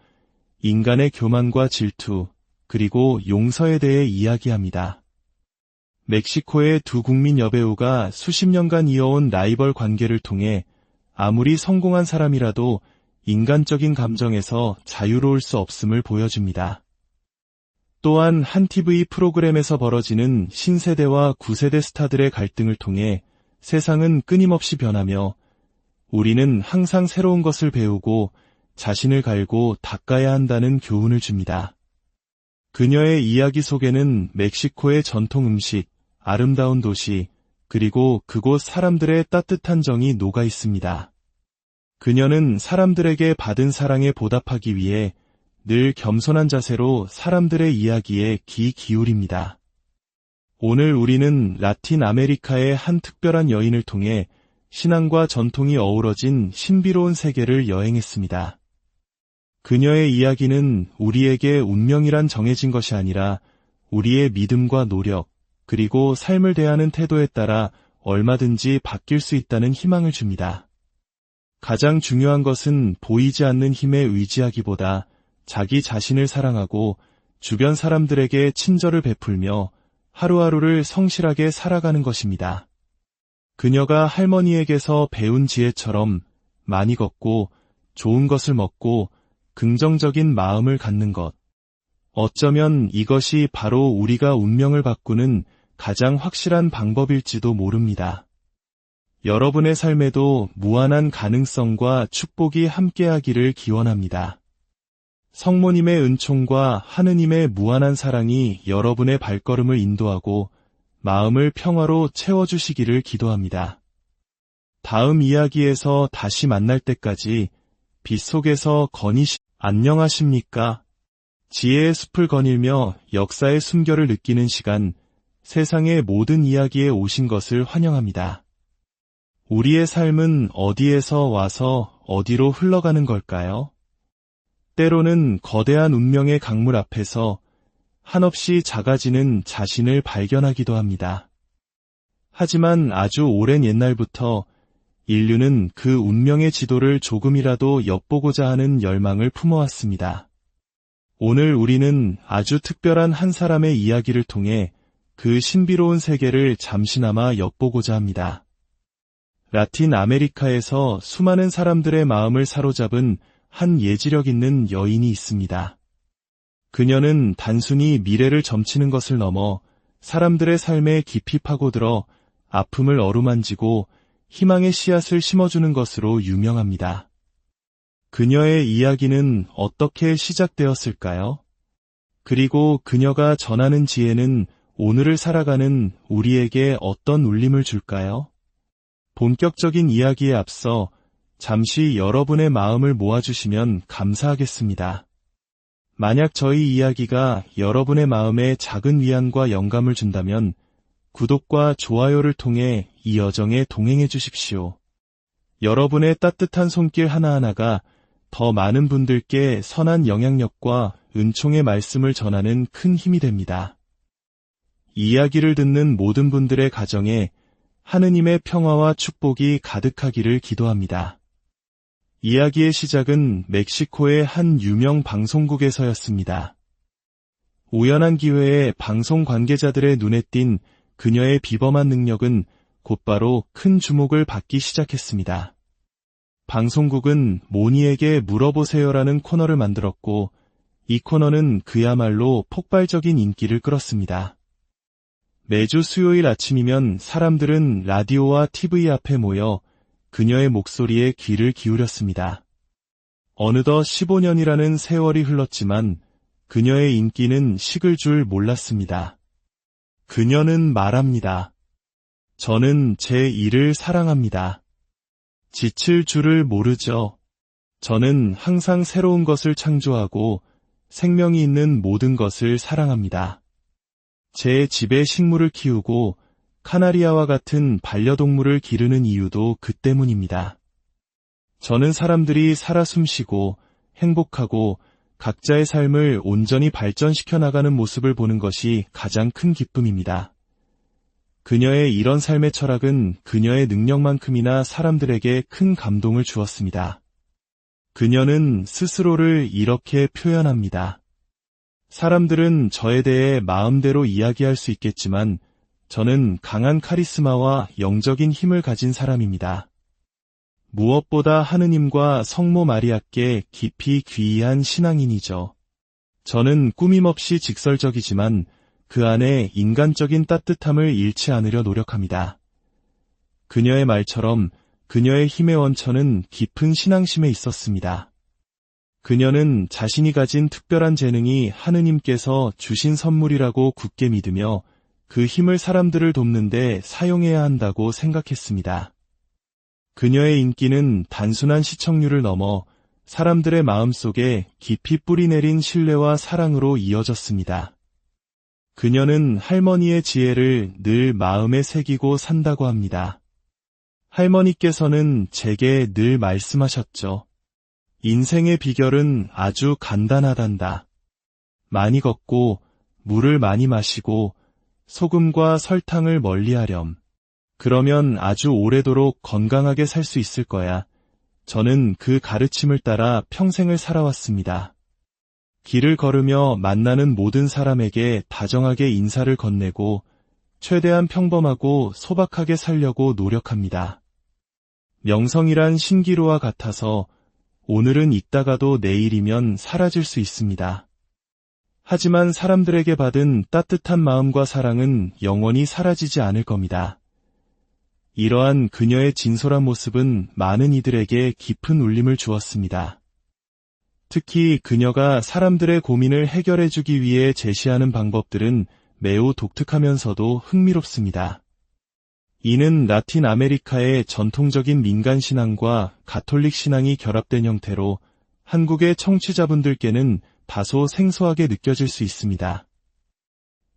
S1: 인간의 교만과 질투, 그리고 용서에 대해 이야기합니다. 멕시코의 두 국민 여배우가 수십 년간 이어온 라이벌 관계를 통해 아무리 성공한 사람이라도 인간적인 감정에서 자유로울 수 없음을 보여줍니다. 또한 한 TV 프로그램에서 벌어지는 신세대와 구세대 스타들의 갈등을 통해 세상은 끊임없이 변하며 우리는 항상 새로운 것을 배우고 자신을 갈고 닦아야 한다는 교훈을 줍니다. 그녀의 이야기 속에는 멕시코의 전통 음식, 아름다운 도시, 그리고 그곳 사람들의 따뜻한 정이 녹아 있습니다. 그녀는 사람들에게 받은 사랑에 보답하기 위해 늘 겸손한 자세로 사람들의 이야기에 귀 기울입니다. 오늘 우리는 라틴 아메리카의 한 특별한 여인을 통해 신앙과 전통이 어우러진 신비로운 세계를 여행했습니다. 그녀의 이야기는 우리에게 운명이란 정해진 것이 아니라 우리의 믿음과 노력, 그리고 삶을 대하는 태도에 따라 얼마든지 바뀔 수 있다는 희망을 줍니다. 가장 중요한 것은 보이지 않는 힘에 의지하기보다 자기 자신을 사랑하고 주변 사람들에게 친절을 베풀며 하루하루를 성실하게 살아가는 것입니다. 그녀가 할머니에게서 배운 지혜처럼 많이 걷고 좋은 것을 먹고 긍정적인 마음을 갖는 것. 어쩌면 이것이 바로 우리가 운명을 바꾸는 가장 확실한 방법일지도 모릅니다. 여러분의 삶에도 무한한 가능성과 축복이 함께하기를 기원합니다. 성모님의 은총과 하느님의 무한한 사랑이 여러분의 발걸음을 인도하고 마음을 평화로 채워주시기를 기도합니다. 다음 이야기에서 다시 만날 때까지 빛 속에서 안녕하십니까? 지혜의 숲을 거닐며 역사의 숨결을 느끼는 시간, 세상의 모든 이야기에 오신 것을 환영합니다. 우리의 삶은 어디에서 와서 어디로 흘러가는 걸까요? 때로는 거대한 운명의 강물 앞에서 한없이 작아지는 자신을 발견하기도 합니다. 하지만 아주 오랜 옛날부터 인류는 그 운명의 지도를 조금이라도 엿보고자 하는 열망을 품어왔습니다. 오늘 우리는 아주 특별한 한 사람의 이야기를 통해 그 신비로운 세계를 잠시나마 엿보고자 합니다. 라틴 아메리카에서 수많은 사람들의 마음을 사로잡은 한 예지력 있는 여인이 있습니다. 그녀는 단순히 미래를 점치는 것을 넘어 사람들의 삶에 깊이 파고들어 아픔을 어루만지고 희망의 씨앗을 심어주는 것으로 유명합니다. 그녀의 이야기는 어떻게 시작되었을까요? 그리고 그녀가 전하는 지혜는 오늘을 살아가는 우리에게 어떤 울림을 줄까요? 본격적인 이야기에 앞서 잠시 여러분의 마음을 모아주시면 감사하겠습니다. 만약 저희 이야기가 여러분의 마음에 작은 위안과 영감을 준다면 구독과 좋아요를 통해 이 여정에 동행해 주십시오. 여러분의 따뜻한 손길 하나하나가 더 많은 분들께 선한 영향력과 은총의 말씀을 전하는 큰 힘이 됩니다. 이야기를 듣는 모든 분들의 가정에 하느님의 평화와 축복이 가득하기를 기도합니다. 이야기의 시작은 멕시코의 한 유명 방송국에서였습니다. 우연한 기회에 방송 관계자들의 눈에 띈 그녀의 비범한 능력은 곧바로 큰 주목을 받기 시작했습니다. 방송국은 모니에게 물어보세요라는 코너를 만들었고 이 코너는 그야말로 폭발적인 인기를 끌었습니다. 매주 수요일 아침이면 사람들은 라디오와 TV 앞에 모여 그녀의 목소리에 귀를 기울였습니다. 어느덧 15년이라는 세월이 흘렀지만 그녀의 인기는 식을 줄 몰랐습니다. 그녀는 말합니다. 저는 제 일을 사랑합니다. 지칠 줄을 모르죠. 저는 항상 새로운 것을 창조하고 생명이 있는 모든 것을 사랑합니다. 제 집에 식물을 키우고 카나리아와 같은 반려동물을 기르는 이유도 그 때문입니다. 저는 사람들이 살아 숨쉬고 행복하고 각자의 삶을 온전히 발전시켜 나가는 모습을 보는 것이 가장 큰 기쁨입니다. 그녀의 이런 삶의 철학은 그녀의 능력만큼이나 사람들에게 큰 감동을 주었습니다. 그녀는 스스로를 이렇게 표현합니다. 사람들은 저에 대해 마음대로 이야기할 수 있겠지만 저는 강한 카리스마와 영적인 힘을 가진 사람입니다. 무엇보다 하느님과 성모 마리아께 깊이 귀의한 신앙인이죠. 저는 꾸밈없이 직설적이지만 그 안에 인간적인 따뜻함을 잃지 않으려 노력합니다. 그녀의 말처럼 그녀의 힘의 원천은 깊은 신앙심에 있었습니다. 그녀는 자신이 가진 특별한 재능이 하느님께서 주신 선물이라고 굳게 믿으며 그 힘을 사람들을 돕는 데 사용해야 한다고 생각했습니다. 그녀의 인기는 단순한 시청률을 넘어 사람들의 마음속에 깊이 뿌리내린 신뢰와 사랑으로 이어졌습니다. 그녀는 할머니의 지혜를 늘 마음에 새기고 산다고 합니다. 할머니께서는 제게 늘 말씀하셨죠. 인생의 비결은 아주 간단하단다. 많이 걷고 물을 많이 마시고 소금과 설탕을 멀리하렴. 그러면 아주 오래도록 건강하게 살 수 있을 거야. 저는 그 가르침을 따라 평생을 살아왔습니다. 길을 걸으며 만나는 모든 사람에게 다정하게 인사를 건네고 최대한 평범하고 소박하게 살려고 노력합니다. 명성이란 신기루와 같아서 오늘은 있다가도 내일이면 사라질 수 있습니다. 하지만 사람들에게 받은 따뜻한 마음과 사랑은 영원히 사라지지 않을 겁니다. 이러한 그녀의 진솔한 모습은 많은 이들에게 깊은 울림을 주었습니다. 특히 그녀가 사람들의 고민을 해결해주기 위해 제시하는 방법들은 매우 독특하면서도 흥미롭습니다. 이는 라틴 아메리카의 전통적인 민간 신앙과 가톨릭 신앙이 결합된 형태로 한국의 청취자분들께는 다소 생소하게 느껴질 수 있습니다.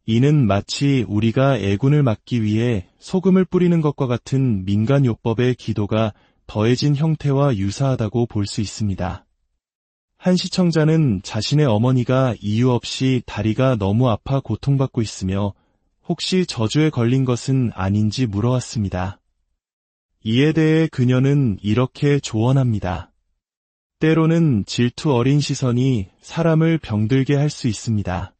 S1: 이는 마치 우리가 애군을 막기 위해 소금을 뿌리는 것과 같은 민간요법의 기도가 더해진 형태와 유사하다고 볼 수 있습니다. 한 시청자는 자신의 어머니가 이유 없이 다리가 너무 아파 고통받고 있으며 혹시 저주에 걸린 것은 아닌지 물어왔습니다. 이에 대해 그녀는 이렇게 조언합니다. 때로는 질투 어린 시선이 사람을 병들게 할 수 있습니다.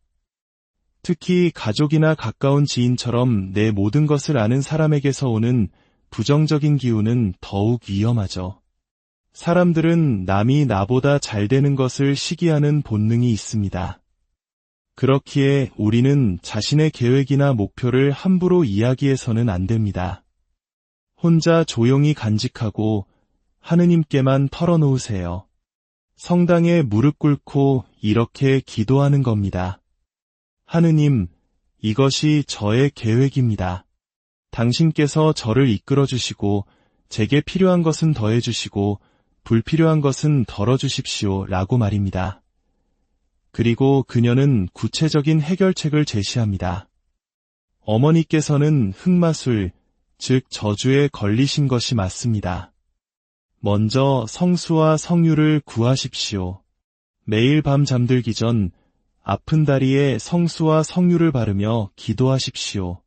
S1: 특히 가족이나 가까운 지인처럼 내 모든 것을 아는 사람에게서 오는 부정적인 기운은 더욱 위험하죠. 사람들은 남이 나보다 잘 되는 것을 시기하는 본능이 있습니다. 그렇기에 우리는 자신의 계획이나 목표를 함부로 이야기해서는 안 됩니다. 혼자 조용히 간직하고 하느님께만 털어놓으세요. 성당에 무릎 꿇고 이렇게 기도하는 겁니다. 하느님, 이것이 저의 계획입니다. 당신께서 저를 이끌어 주시고 제게 필요한 것은 더해 주시고 불필요한 것은 덜어 주십시오 라고 말입니다. 그리고 그녀는 구체적인 해결책을 제시합니다. 어머니께서는 흑마술, 즉 저주에 걸리신 것이 맞습니다. 먼저 성수와 성유를 구하십시오. 매일 밤 잠들기 전 아픈 다리에 성수와 성유를 바르며 기도하십시오.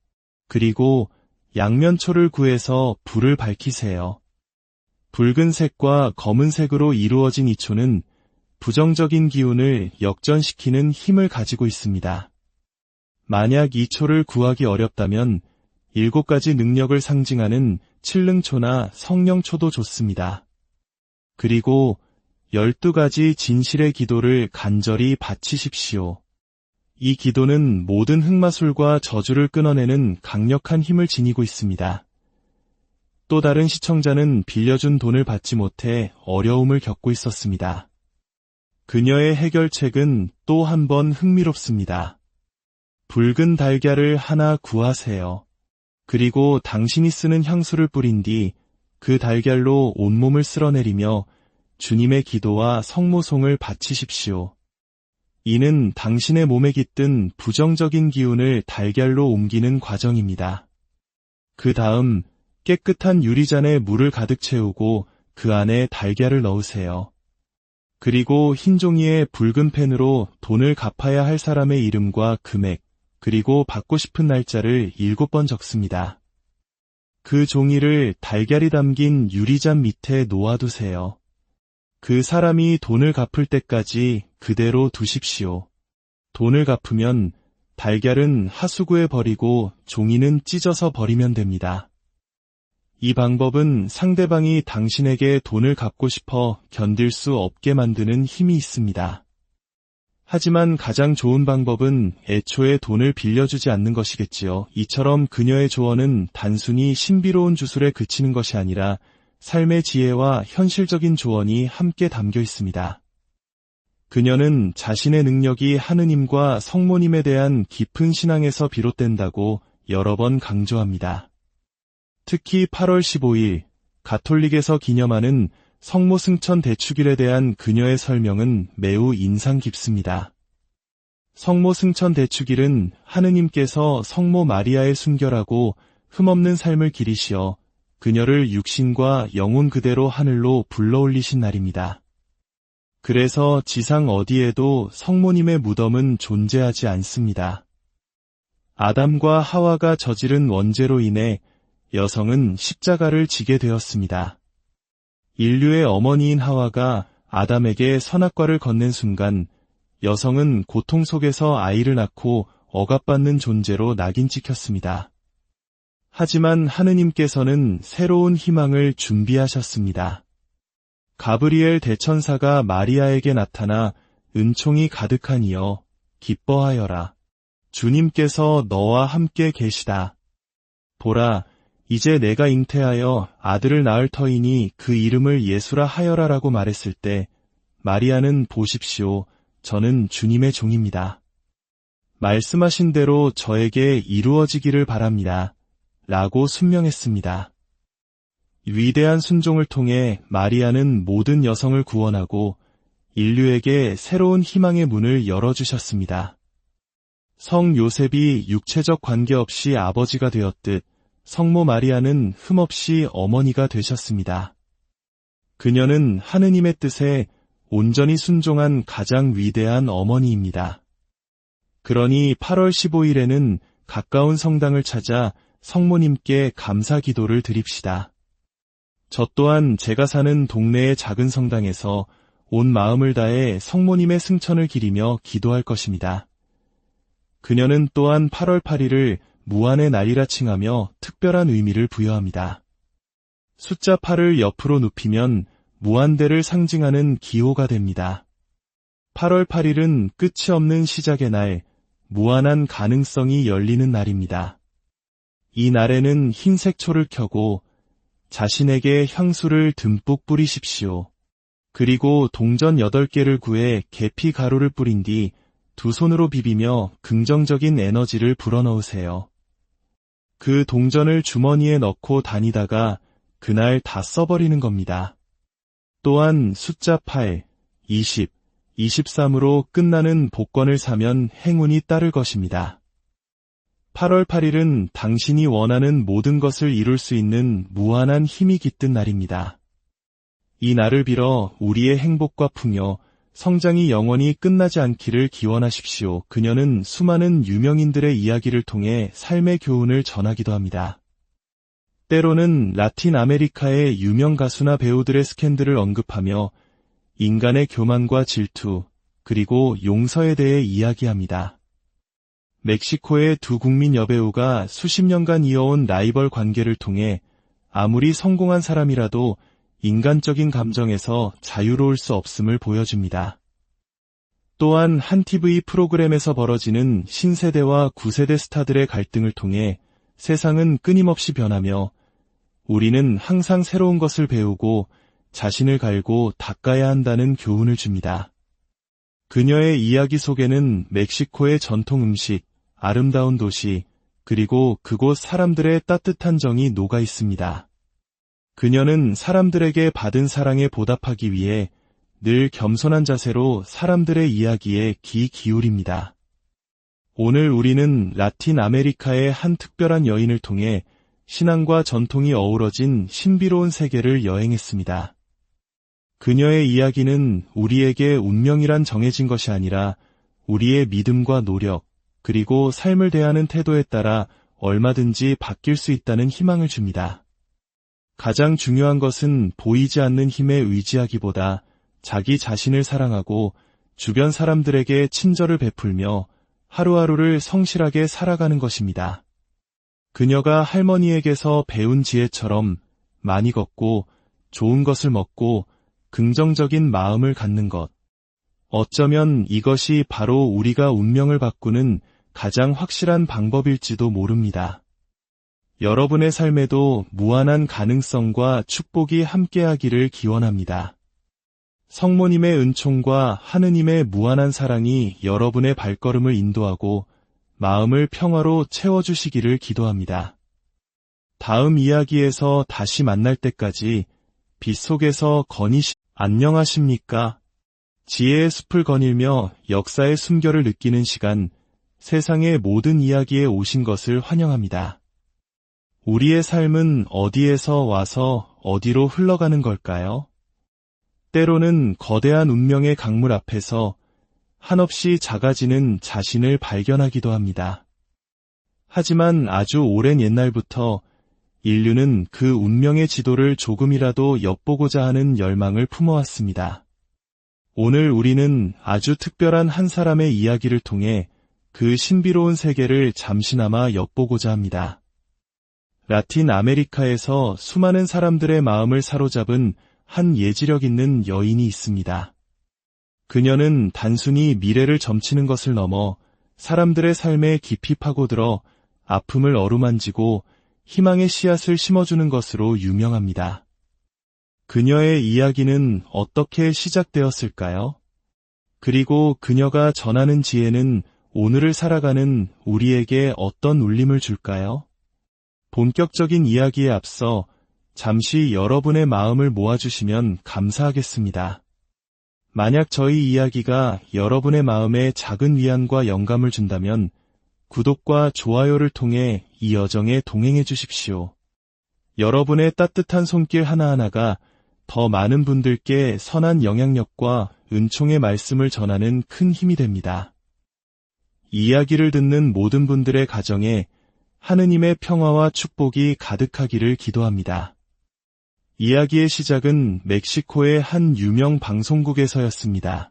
S1: 그리고 양면초를 구해서 불을 밝히세요. 붉은색과 검은색으로 이루어진 이 초는 부정적인 기운을 역전시키는 힘을 가지고 있습니다. 만약 이 초를 구하기 어렵다면 7가지 능력을 상징하는 칠릉초나 성령초도 좋습니다. 그리고 12가지 진실의 기도를 간절히 바치십시오. 이 기도는 모든 흑마술과 저주를 끊어내는 강력한 힘을 지니고 있습니다. 또 다른 시청자는 빌려준 돈을 받지 못해 어려움을 겪고 있었습니다. 그녀의 해결책은 또 한 번 흥미롭습니다. 붉은 달걀을 하나 구하세요. 그리고 당신이 쓰는 향수를 뿌린 뒤 그 달걀로 온몸을 쓸어내리며 주님의 기도와 성모송을 바치십시오. 이는 당신의 몸에 깃든 부정적인 기운을 달걀로 옮기는 과정입니다. 그 다음 깨끗한 유리잔에 물을 가득 채우고 그 안에 달걀을 넣으세요. 그리고 흰 종이에 붉은 펜으로 돈을 갚아야 할 사람의 이름과 금액, 그리고 받고 싶은 날짜를 7번 적습니다. 그 종이를 달걀이 담긴 유리잔 밑에 놓아두세요. 그 사람이 돈을 갚을 때까지 그대로 두십시오. 돈을 갚으면 달걀은 하수구에 버리고 종이는 찢어서 버리면 됩니다. 이 방법은 상대방이 당신에게 돈을 갚고 싶어 견딜 수 없게 만드는 힘이 있습니다. 하지만 가장 좋은 방법은 애초에 돈을 빌려주지 않는 것이겠지요. 이처럼 그녀의 조언은 단순히 신비로운 주술에 그치는 것이 아니라 삶의 지혜와 현실적인 조언이 함께 담겨 있습니다. 그녀는 자신의 능력이 하느님과 성모님에 대한 깊은 신앙에서 비롯된다고 여러 번 강조합니다. 특히 8월 15일 가톨릭에서 기념하는 성모 승천 대축일에 대한 그녀의 설명은 매우 인상 깊습니다. 성모 승천 대축일은 하느님께서 성모 마리아의 순결하고 흠없는 삶을 기리시어 그녀를 육신과 영혼 그대로 하늘로 불러올리신 날입니다. 그래서 지상 어디에도 성모님의 무덤은 존재하지 않습니다. 아담과 하와가 저지른 원죄로 인해 여성은 십자가를 지게 되었습니다. 인류의 어머니인 하와가 아담에게 선악과를 건넨 순간 여성은 고통 속에서 아이를 낳고 억압받는 존재로 낙인 찍혔습니다. 하지만 하느님께서는 새로운 희망을 준비하셨습니다. 가브리엘 대천사가 마리아에게 나타나 은총이 가득하니여 기뻐하여라. 주님께서 너와 함께 계시다. 보라, 이제 내가 잉태하여 아들을 낳을 터이니 그 이름을 예수라 하여라라고 말했을 때 마리아는 보십시오. 저는 주님의 종입니다. 말씀하신 대로 저에게 이루어지기를 바랍니다. 라고 순명했습니다. 위대한 순종을 통해 마리아는 모든 여성을 구원하고 인류에게 새로운 희망의 문을 열어주셨습니다. 성 요셉이 육체적 관계없이 아버지가 되었듯 성모 마리아는 흠없이 어머니가 되셨습니다. 그녀는 하느님의 뜻에 온전히 순종한 가장 위대한 어머니입니다. 그러니 8월 15일에는 가까운 성당을 찾아 성모님께 감사 기도를 드립시다. 저 또한 제가 사는 동네의 작은 성당에서 온 마음을 다해 성모님의 승천을 기리며 기도할 것입니다. 그녀는 또한 8월 8일을 무한의 날이라 칭하며 특별한 의미를 부여합니다. 숫자 8을 옆으로 눕히면 무한대를 상징하는 기호가 됩니다. 8월 8일은 끝이 없는 시작의 날, 무한한 가능성이 열리는 날입니다. 이 날에는 흰색 초를 켜고 자신에게 향수를 듬뿍 뿌리십시오. 그리고 동전 8개를 구해 계피 가루를 뿌린 뒤 두 손으로 비비며 긍정적인 에너지를 불어넣으세요. 그 동전을 주머니에 넣고 다니다가 그날 다 써버리는 겁니다. 또한 숫자 8, 20, 23으로 끝나는 복권을 사면 행운이 따를 것입니다. 8월 8일은 당신이 원하는 모든 것을 이룰 수 있는 무한한 힘이 깃든 날입니다. 이 날을 빌어 우리의 행복과 풍요, 성장이 영원히 끝나지 않기를 기원하십시오. 그녀는 수많은 유명인들의 이야기를 통해 삶의 교훈을 전하기도 합니다. 때로는 라틴 아메리카의 유명 가수나 배우들의 스캔들을 언급하며 인간의 교만과 질투, 그리고 용서에 대해 이야기합니다. 멕시코의 두 국민 여배우가 수십 년간 이어온 라이벌 관계를 통해 아무리 성공한 사람이라도 인간적인 감정에서 자유로울 수 없음을 보여줍니다. 또한 한 TV 프로그램에서 벌어지는 신세대와 구세대 스타들의 갈등을 통해 세상은 끊임없이 변하며 우리는 항상 새로운 것을 배우고 자신을 갈고 닦아야 한다는 교훈을 줍니다. 그녀의 이야기 속에는 멕시코의 전통 음식, 아름다운 도시, 그리고 그곳 사람들의 따뜻한 정이 녹아 있습니다. 그녀는 사람들에게 받은 사랑에 보답하기 위해 늘 겸손한 자세로 사람들의 이야기에 귀 기울입니다. 오늘 우리는 라틴 아메리카의 한 특별한 여인을 통해 신앙과 전통이 어우러진 신비로운 세계를 여행했습니다. 그녀의 이야기는 우리에게 운명이란 정해진 것이 아니라 우리의 믿음과 노력, 그리고 삶을 대하는 태도에 따라 얼마든지 바뀔 수 있다는 희망을 줍니다. 가장 중요한 것은 보이지 않는 힘에 의지하기보다 자기 자신을 사랑하고 주변 사람들에게 친절을 베풀며 하루하루를 성실하게 살아가는 것입니다. 그녀가 할머니에게서 배운 지혜처럼 많이 걷고 좋은 것을 먹고 긍정적인 마음을 갖는 것. 어쩌면 이것이 바로 우리가 운명을 바꾸는 가장 확실한 방법일지도 모릅니다. 여러분의 삶에도 무한한 가능성과 축복이 함께하기를 기원합니다. 성모님의 은총과 하느님의 무한한 사랑이 여러분의 발걸음을 인도하고 마음을 평화로 채워주시기를 기도합니다. 다음 이야기에서 다시 만날 때까지 빛 속에서 안녕하십니까? 지혜의 숲을 거닐며 역사의 숨결을 느끼는 시간, 세상의 모든 이야기에 오신 것을 환영합니다. 우리의 삶은 어디에서 와서 어디로 흘러가는 걸까요? 때로는 거대한 운명의 강물 앞에서 한없이 작아지는 자신을 발견하기도 합니다. 하지만 아주 오랜 옛날부터 인류는 그 운명의 지도를 조금이라도 엿보고자 하는 열망을 품어왔습니다. 오늘 우리는 아주 특별한 한 사람의 이야기를 통해 그 신비로운 세계를 잠시나마 엿보고자 합니다. 라틴 아메리카에서 수많은 사람들의 마음을 사로잡은 한 예지력 있는 여인이 있습니다. 그녀는 단순히 미래를 점치는 것을 넘어 사람들의 삶에 깊이 파고들어 아픔을 어루만지고 희망의 씨앗을 심어주는 것으로 유명합니다. 그녀의 이야기는 어떻게 시작되었을까요? 그리고 그녀가 전하는 지혜는 오늘을 살아가는 우리에게 어떤 울림을 줄까요? 본격적인 이야기에 앞서 잠시 여러분의 마음을 모아주시면 감사하겠습니다. 만약 저희 이야기가 여러분의 마음에 작은 위안과 영감을 준다면 구독과 좋아요를 통해 이 여정에 동행해 주십시오. 여러분의 따뜻한 손길 하나하나가 더 많은 분들께 선한 영향력과 은총의 말씀을 전하는 큰 힘이 됩니다. 이야기를 듣는 모든 분들의 가정에 하느님의 평화와 축복이 가득하기를 기도합니다. 이야기의 시작은 멕시코의 한 유명 방송국에서였습니다.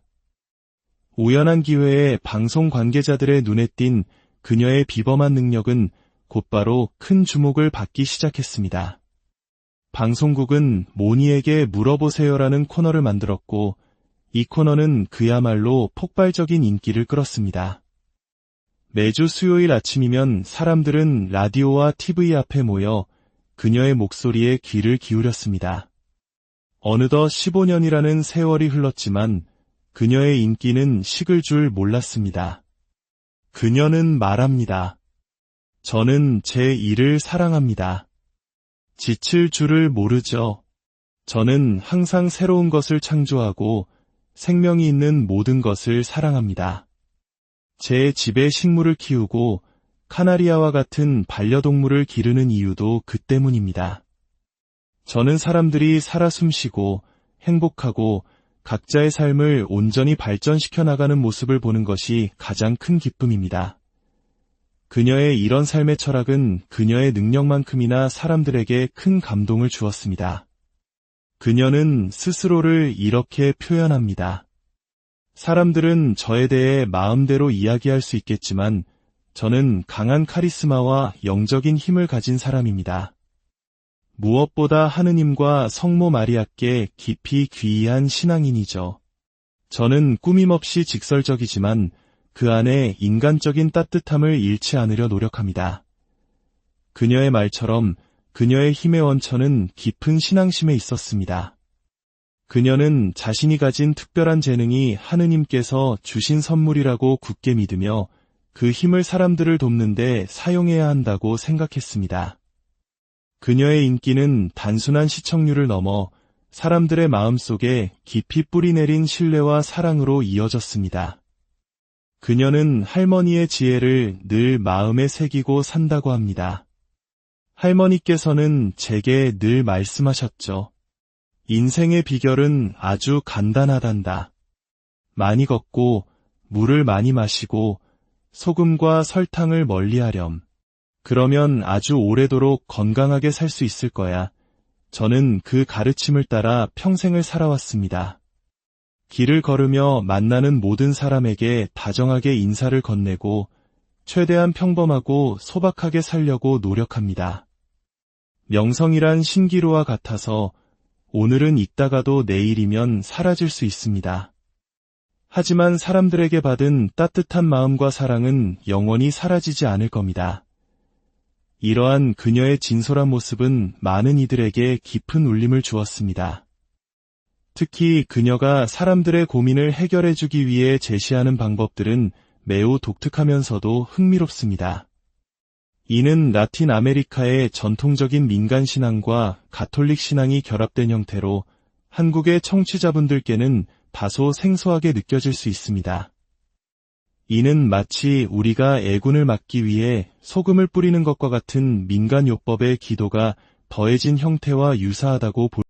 S1: 우연한 기회에 방송 관계자들의 눈에 띈 그녀의 비범한 능력은 곧바로 큰 주목을 받기 시작했습니다. 방송국은 모니에게 물어보세요라는 코너를 만들었고 이 코너는 그야말로 폭발적인 인기를 끌었습니다. 매주 수요일 아침이면 사람들은 라디오와 TV 앞에 모여 그녀의 목소리에 귀를 기울였습니다. 어느덧 15년이라는 세월이 흘렀지만 그녀의 인기는 식을 줄 몰랐습니다. 그녀는 말합니다. 저는 제 일을 사랑합니다. 지칠 줄을 모르죠. 저는 항상 새로운 것을 창조하고 생명이 있는 모든 것을 사랑합니다. 제 집에 식물을 키우고 카나리아와 같은 반려동물을 기르는 이유도 그 때문입니다. 저는 사람들이 살아 숨쉬고 행복하고 각자의 삶을 온전히 발전시켜 나가는 모습을 보는 것이 가장 큰 기쁨입니다. 그녀의 이런 삶의 철학은 그녀의 능력만큼이나 사람들에게 큰 감동을 주었습니다. 그녀는 스스로를 이렇게 표현합니다. 사람들은 저에 대해 마음대로 이야기할 수 있겠지만 저는 강한 카리스마와 영적인 힘을 가진 사람입니다. 무엇보다 하느님과 성모 마리아께 깊이 귀의한 신앙인이죠. 저는 꾸밈없이 직설적이지만 그 안에 인간적인 따뜻함을 잃지 않으려 노력합니다. 그녀의 말처럼 그녀의 힘의 원천은 깊은 신앙심에 있었습니다. 그녀는 자신이 가진 특별한 재능이 하느님께서 주신 선물이라고 굳게 믿으며 그 힘을 사람들을 돕는 데 사용해야 한다고 생각했습니다. 그녀의 인기는 단순한 시청률을 넘어 사람들의 마음속에 깊이 뿌리내린 신뢰와 사랑으로 이어졌습니다. 그녀는 할머니의 지혜를 늘 마음에 새기고 산다고 합니다. 할머니께서는 제게 늘 말씀하셨죠. 인생의 비결은 아주 간단하단다. 많이 걷고 물을 많이 마시고 소금과 설탕을 멀리하렴. 그러면 아주 오래도록 건강하게 살 수 있을 거야. 저는 그 가르침을 따라 평생을 살아왔습니다. 길을 걸으며 만나는 모든 사람에게 다정하게 인사를 건네고 최대한 평범하고 소박하게 살려고 노력합니다. 명성이란 신기루와 같아서 오늘은 있다가도 내일이면 사라질 수 있습니다. 하지만 사람들에게 받은 따뜻한 마음과 사랑은 영원히 사라지지 않을 겁니다. 이러한 그녀의 진솔한 모습은 많은 이들에게 깊은 울림을 주었습니다. 특히 그녀가 사람들의 고민을 해결해주기 위해 제시하는 방법들은 매우 독특하면서도 흥미롭습니다. 이는 라틴 아메리카의 전통적인 민간 신앙과 가톨릭 신앙이 결합된 형태로 한국의 청취자분들께는 다소 생소하게 느껴질 수 있습니다. 이는 마치 우리가 애군을 막기 위해 소금을 뿌리는 것과 같은 민간요법의 기도가 더해진 형태와 유사하다고 볼